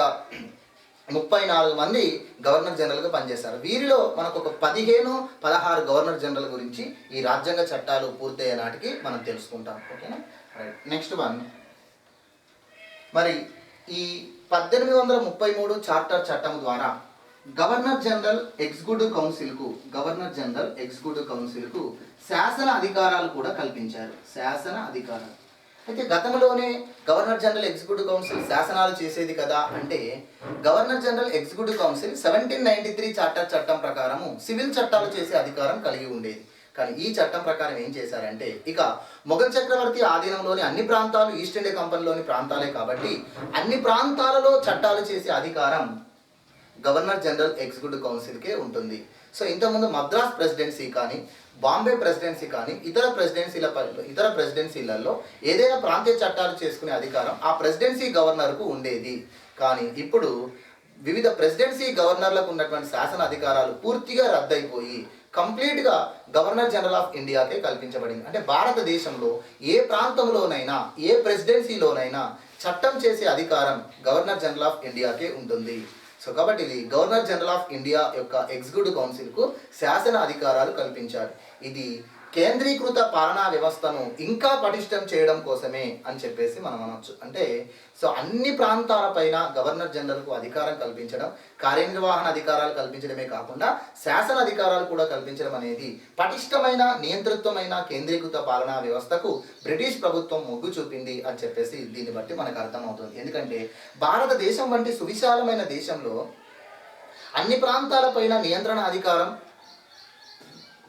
34 మంది గవర్నర్ జనరల్గా పనిచేశారు. వీరిలో మనకు ఒక 15-16 గవర్నర్ జనరల్ గురించి ఈ రాజ్యాంగ చట్టాలు పూర్తయ్యే నాటికి మనం తెలుసుకుంటాం. ఓకేనా, రైట్. నెక్స్ట్ వన్, మరి ఈ 1833 చార్టర్ చట్టం ద్వారా గవర్నర్ జనరల్ ఎగ్జిక్యూటివ్ కౌన్సిల్కు శాసన అధికారాలు కూడా కల్పించారు. శాసన అధికారాలు అయితే గతంలోనే గవర్నర్ జనరల్ ఎగ్జిక్యూటివ్ కౌన్సిల్ శాసనాలు చేసేది కదా అంటే governor general executive council 1793 charter చట్టం ప్రకారము సివిల్ చట్టాలు చేసే అధికారం కలిగి ఉండేది. కానీ ఈ చట్టం ప్రకారం ఏం చేశారంటే ఇక మొఘల్ చక్రవర్తి ఆధీనంలోని అన్ని ప్రాంతాలు ఈస్ట్ ఇండియా కంపెనీలోని ప్రాంతాలే కాబట్టి అన్ని ప్రాంతాలలో చట్టాలు చేసే అధికారం గవర్నర్ జనరల్ ఎగ్జిక్యూటివ్ కౌన్సిల్కే ఉంటుంది. సో ఇంతకుముందు మద్రాస్ ప్రెసిడెన్సీ కానీ బాంబే ప్రెసిడెన్సీ కానీ ఇతర ప్రెసిడెన్సీలలో ఏదైనా ప్రాంతీయ చట్టాలు చేసుకునే అధికారం ఆ ప్రెసిడెన్సీ గవర్నర్కు ఉండేది. కానీ ఇప్పుడు వివిధ ప్రెసిడెన్సీ గవర్నర్లకు ఉన్నటువంటి శాసన అధికారాలు పూర్తిగా రద్దయిపోయి కంప్లీట్గా గవర్నర్ జనరల్ ఆఫ్ ఇండియాకే కల్పించబడింది. అంటే భారతదేశంలో ఏ ప్రాంతంలోనైనా ఏ ప్రెసిడెన్సీలోనైనా చట్టం చేసే అధికారం గవర్నర్ జనరల్ ఆఫ్ ఇండియాకే ఉంటుంది. సో కాబట్టి ఇది గవర్నర్ జనరల్ ఆఫ్ ఇండియా యొక్క ఎగ్జిక్యూటివ్ కౌన్సిల్కు శాసన అధికారాలు కల్పించారు. ఇది కేంద్రీకృత పాలనా వ్యవస్థను ఇంకా పటిష్టం చేయడం కోసమే అని చెప్పేసి మనం అనొచ్చు. అంటే సో అన్ని ప్రాంతాలపైన గవర్నర్ జనరల్కు అధికారం కల్పించడం, కార్యనిర్వహణ అధికారాలు కల్పించడమే కాకుండా శాసన అధికారాలు కూడా కల్పించడం అనేది పటిష్టమైన నియంతృత్వమైన కేంద్రీకృత పాలనా వ్యవస్థకు బ్రిటిష్ ప్రభుత్వం మొగ్గు చూపింది అని చెప్పేసి దీన్ని బట్టి మనకు అర్థమవుతుంది. ఎందుకంటే భారతదేశం వంటి సువిశాలమైన దేశంలో అన్ని ప్రాంతాలపైన నియంత్రణ అధికారం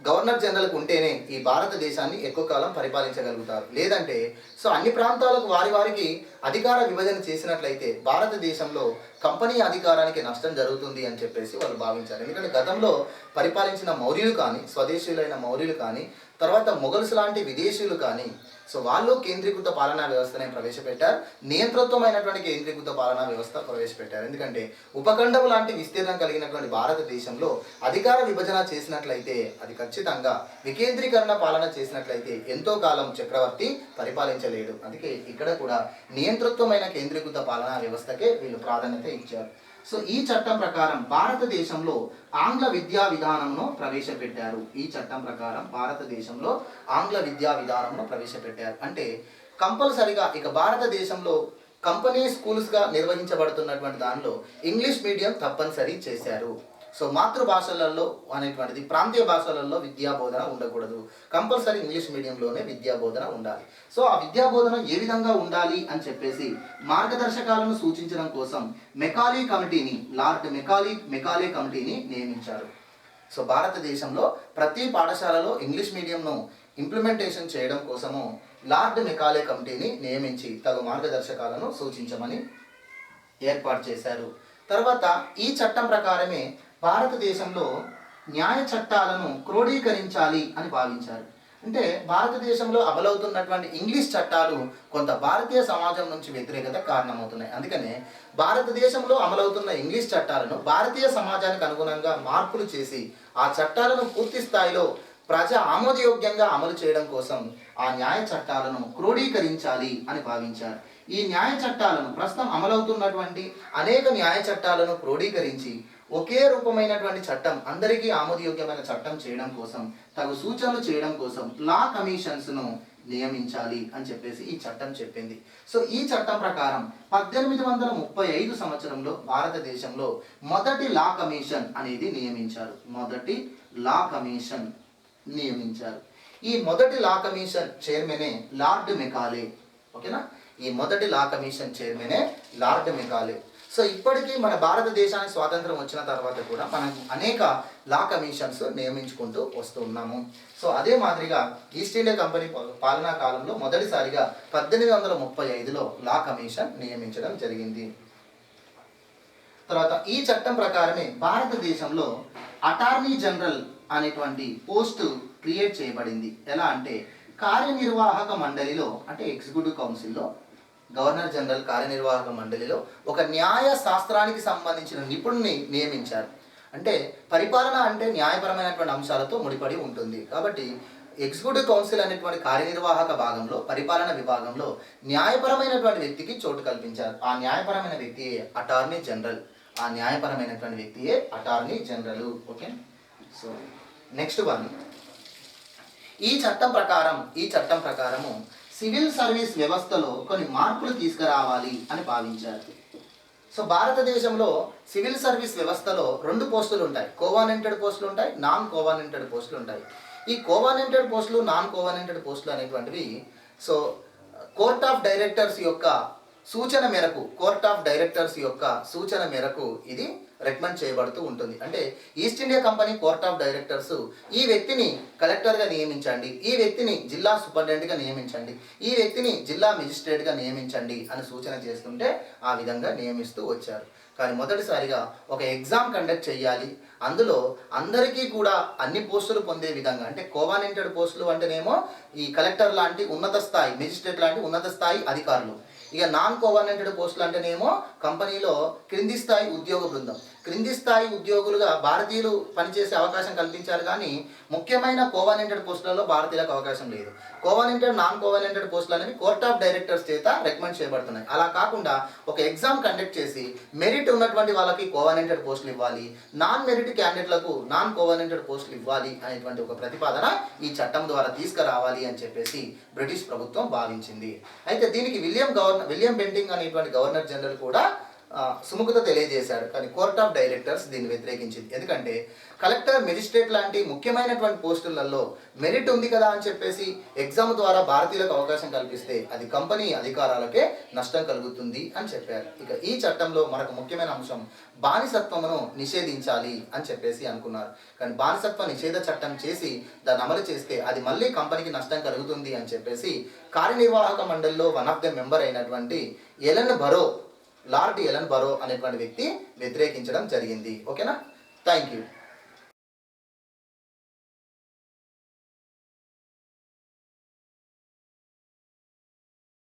గవర్నర్ జనరల్కి ఉంటేనే ఈ భారతదేశాన్ని ఎక్కువ కాలం పరిపాలించగలుగుతారు. లేదంటే సో అన్ని ప్రాంతాలకు వారికి అధికార విభజన చేసినట్లయితే భారతదేశంలో కంపెనీ అధికారానికి నష్టం జరుగుతుంది అని చెప్పేసి వాళ్ళు భావించారు. ఎందుకంటే గతంలో పరిపాలించిన మౌర్యులు కానీ స్వదేశీయులైన మౌర్యులు కానీ తర్వాత మొఘల్స్ లాంటి విదేశీయులు కానీ సో వాళ్ళు కేంద్రీకృత పాలనా వ్యవస్థనే ప్రవేశపెట్టారు, నియంతృత్వమైనటువంటి కేంద్రీకృత పాలనా వ్యవస్థ ప్రవేశపెట్టారు. ఎందుకంటే ఉపఖండం లాంటి విస్తీర్ణం కలిగినటువంటి భారతదేశంలో అధికార విభజన చేసినట్లయితే అది ఖచ్చితంగా వికేంద్రీకరణ పాలన చేసినట్లయితే ఎంతో కాలం చక్రవర్తి పరిపాలించలేడు. అందుకే ఇక్కడ కూడా నియంతృత్వమైన కేంద్రీకృత పాలనా వ్యవస్థకే వీళ్ళు ప్రాధాన్యత ఇచ్చారు. సో ఈ చట్టం ప్రకారం భారతదేశంలో ఆంగ్ల విద్యా విధానంను ప్రవేశపెట్టారు. ఈ చట్టం ప్రకారం భారతదేశంలో ఆంగ్ల విద్యా విధానంను ప్రవేశపెట్టారు. అంటే కంపల్సరిగా ఇక భారతదేశంలో కంపెనీ స్కూల్స్గా నిర్వహించబడుతున్నటువంటి దానిలో ఇంగ్లీష్ మీడియం తప్పనిసరి చేశారు. సో మాతృభాషలలో అనేటువంటిది ప్రాంతీయ భాషలలో విద్యా బోధన ఉండకూడదు, కంపల్సరీ ఇంగ్లీష్ మీడియంలోనే విద్యా బోధన ఉండాలి. సో ఆ విద్యా బోధన ఏ విధంగా ఉండాలి అని చెప్పేసి మార్గదర్శకాలను సూచించడం కోసం మెకాలే కమిటీని, లార్డ్ మెకాలే కమిటీని నియమించారు. సో భారతదేశంలో ప్రతి పాఠశాలలో ఇంగ్లీష్ మీడియంను ఇంప్లిమెంటేషన్ చేయడం కోసము లార్డ్ మెకాలే కమిటీని నియమించి తగు మార్గదర్శకాలను సూచించమని ఏర్పాటు చేశారు. తర్వాత ఈ చట్టం ప్రకారమే భారతదేశంలో న్యాయ చట్టాలను క్రోడీకరించాలి అని భావించారు. అంటే భారతదేశంలో అమలవుతున్నటువంటి ఇంగ్లీష్ చట్టాలు కొంత భారతీయ సమాజం నుంచి వ్యతిరేకత కారణమవుతున్నాయి. అందుకనే భారతదేశంలో అమలవుతున్న ఇంగ్లీష్ చట్టాలను భారతీయ సమాజానికి అనుగుణంగా మార్పులు చేసి ఆ చట్టాలను పూర్తి స్థాయిలో ప్రజా ఆమోదయోగ్యంగా అమలు చేయడం కోసం ఆ న్యాయ చట్టాలను క్రోడీకరించాలి అని భావించారు. ఈ న్యాయ చట్టాలను ప్రస్తుతం అమలవుతున్నటువంటి అనేక న్యాయ చట్టాలను క్రోడీకరించి ఒకే రూపమైనటువంటి చట్టం, అందరికీ ఆమోదయోగ్యమైన చట్టం చేయడం కోసం, తగు సూచనలు చేయడం కోసం లా కమిషన్స్ను నియమించాలి అని చెప్పేసి ఈ చట్టం చెప్పింది. సో ఈ చట్టం ప్రకారం 1835 సంవత్సరంలో భారతదేశంలో మొదటి లా కమిషన్ అనేది నియమించారు. మొదటి లా కమిషన్ నియమించారు. ఈ మొదటి లా కమిషన్ చైర్మనే లార్డ్ మెకాలే. ఓకేనా, ఈ మొదటి లా కమిషన్ చైర్మనే లార్డ్ మెకాలే. సో ఇప్పటికీ మన భారతదేశానికి స్వాతంత్రం వచ్చిన తర్వాత కూడా మనం అనేక లా కమిషన్స్ నియమించుకుంటూ వస్తున్నాము. సో అదే మాదిరిగా ఈస్ట్ ఇండియా కంపెనీ పాలనా కాలంలో మొదటిసారిగా 1835లో లా కమిషన్ నియమించడం జరిగింది. తర్వాత ఈ చట్టం ప్రకారమే భారతదేశంలో అటార్నీ జనరల్ అనేటువంటి పోస్టు క్రియేట్ చేయబడింది. ఎలా అంటే కార్యనిర్వాహక మండలిలో, అంటే ఎగ్జిక్యూటివ్ కౌన్సిల్లో గవర్నర్ జనరల్ కార్యనిర్వాహక మండలిలో ఒక న్యాయ శాస్త్రానికి సంబంధించిన నిపుణుని నియమించారు. అంటే పరిపాలన అంటే న్యాయపరమైనటువంటి అంశాలతో ముడిపడి ఉంటుంది. కాబట్టి ఎగ్జిక్యూటివ్ కౌన్సిల్ అనేటువంటి కార్యనిర్వాహక భాగంలో, పరిపాలన విభాగంలో న్యాయపరమైనటువంటి వ్యక్తికి చోటు కల్పించారు. ఆ న్యాయపరమైన వ్యక్తియే అటార్నీ జనరల్. ఆ న్యాయపరమైనటువంటి వ్యక్తియే attorney general. Okay, so next one, ఈ చట్టం ప్రకారము సివిల్ సర్వీస్ వ్యవస్థలో కొన్ని మార్పులు తీసుకురావాలి అని భావించారు. సో భారతదేశంలో సివిల్ సర్వీస్ వ్యవస్థలో 2 పోస్టులు ఉంటాయి. కోవానెంటెడ్ పోస్టులు ఉంటాయి, నాన్ కోవానెంటెడ్ పోస్టులు ఉంటాయి. ఈ కోవానెంటెడ్ పోస్టులు, నాన్ కోవానెంటెడ్ పోస్టులు అనేటువంటివి సో కోర్ట్ ఆఫ్ డైరెక్టర్స్ యొక్క సూచన మేరకు ఇది రికమెండ్ చేయబడుతూ ఉంటుంది. అంటే east India company court of directors ఈ వ్యక్తిని కలెక్టర్గా నియమించండి, ఈ వ్యక్తిని జిల్లా సూపరింటెండెంట్గా నియమించండి, ఈ వ్యక్తిని జిల్లా మెజిస్ట్రేట్గా నియమించండి అని సూచన చేస్తుంటే ఆ విధంగా నియమిస్తూ వచ్చారు. కానీ మొదటిసారిగా ఒక ఎగ్జామ్ కండక్ట్ చేయాలి, అందులో అందరికీ కూడా అన్ని పోస్టులు పొందే విధంగా, అంటే కోవానెంటెడ్ పోస్టులు అంటేనేమో ఈ కలెక్టర్ లాంటి ఉన్నత స్థాయి, మెజిస్ట్రేట్ లాంటి ఉన్నత స్థాయి అధికారులు. ఇక నాన్ కోవానెంటెడ్ పోస్టులు అంటేనేమో కంపెనీలో క్రింది స్థాయి ఉద్యోగ బృందం. క్రింది స్థాయి ఉద్యోగులుగా భారతీయులు పనిచేసే అవకాశం కల్పించారు, కానీ ముఖ్యమైన కోవానెంటెడ్ పోస్టులలో భారతీయులకు అవకాశం లేదు. కోవానెంటెడ్, నాన్ కోవానెంటెడ్ పోస్టులు అనేవి కోర్ట్ ఆఫ్ డైరెక్టర్స్ చేత రికమెండ్ చేయబడుతున్నాయి. అలా కాకుండా ఒక ఎగ్జామ్ కండక్ట్ చేసి మెరిట్ ఉన్నటువంటి వాళ్ళకి కోవానెంటెడ్ పోస్టులు ఇవ్వాలి, నాన్ మెరిట్ క్యాండిడేట్లకు నాన్ కోవానెంటెడ్ పోస్టులు ఇవ్వాలి అనేటువంటి ఒక ప్రతిపాదన ఈ చట్టం ద్వారా తీసుకురావాలి అని చెప్పేసి బ్రిటిష్ ప్రభుత్వం భావించింది. అయితే దీనికి విలియం బెంటింగ్ అనేటువంటి గవర్నర్ జనరల్ కూడా సుముఖత తెలియజేశాడు. కానీ కోర్ట్ ఆఫ్ డైరెక్టర్స్ దీన్ని వ్యతిరేకించింది. ఎందుకంటే కలెక్టర్, మెజిస్ట్రేట్ లాంటి ముఖ్యమైనటువంటి పోస్టులలో మెరిట్ ఉంది కదా అని చెప్పేసి ఎగ్జామ్ ద్వారా భారతీయులకు అవకాశం కల్పిస్తే అది కంపెనీ అధికారాలకే నష్టం కలుగుతుంది అని చెప్పారు. ఇక ఈ చట్టంలో మరొక ముఖ్యమైన అంశం బానిసత్వమును నిషేధించాలి అని చెప్పేసి అనుకున్నారు. కానీ బానిసత్వ నిషేధ చట్టం చేసి దాన్ని అమలు చేస్తే అది మళ్ళీ కంపెనీకి నష్టం కలుగుతుంది అని చెప్పేసి కార్యనిర్వాహక మండలిలో వన్ ఆఫ్ ద మెంబర్ అయినటువంటి లార్డ్ ఎలన్ బరో అనేటువంటి వ్యక్తి వ్యతిరేకించడం జరిగింది. ఓకేనా, థ్యాంక్ యూ.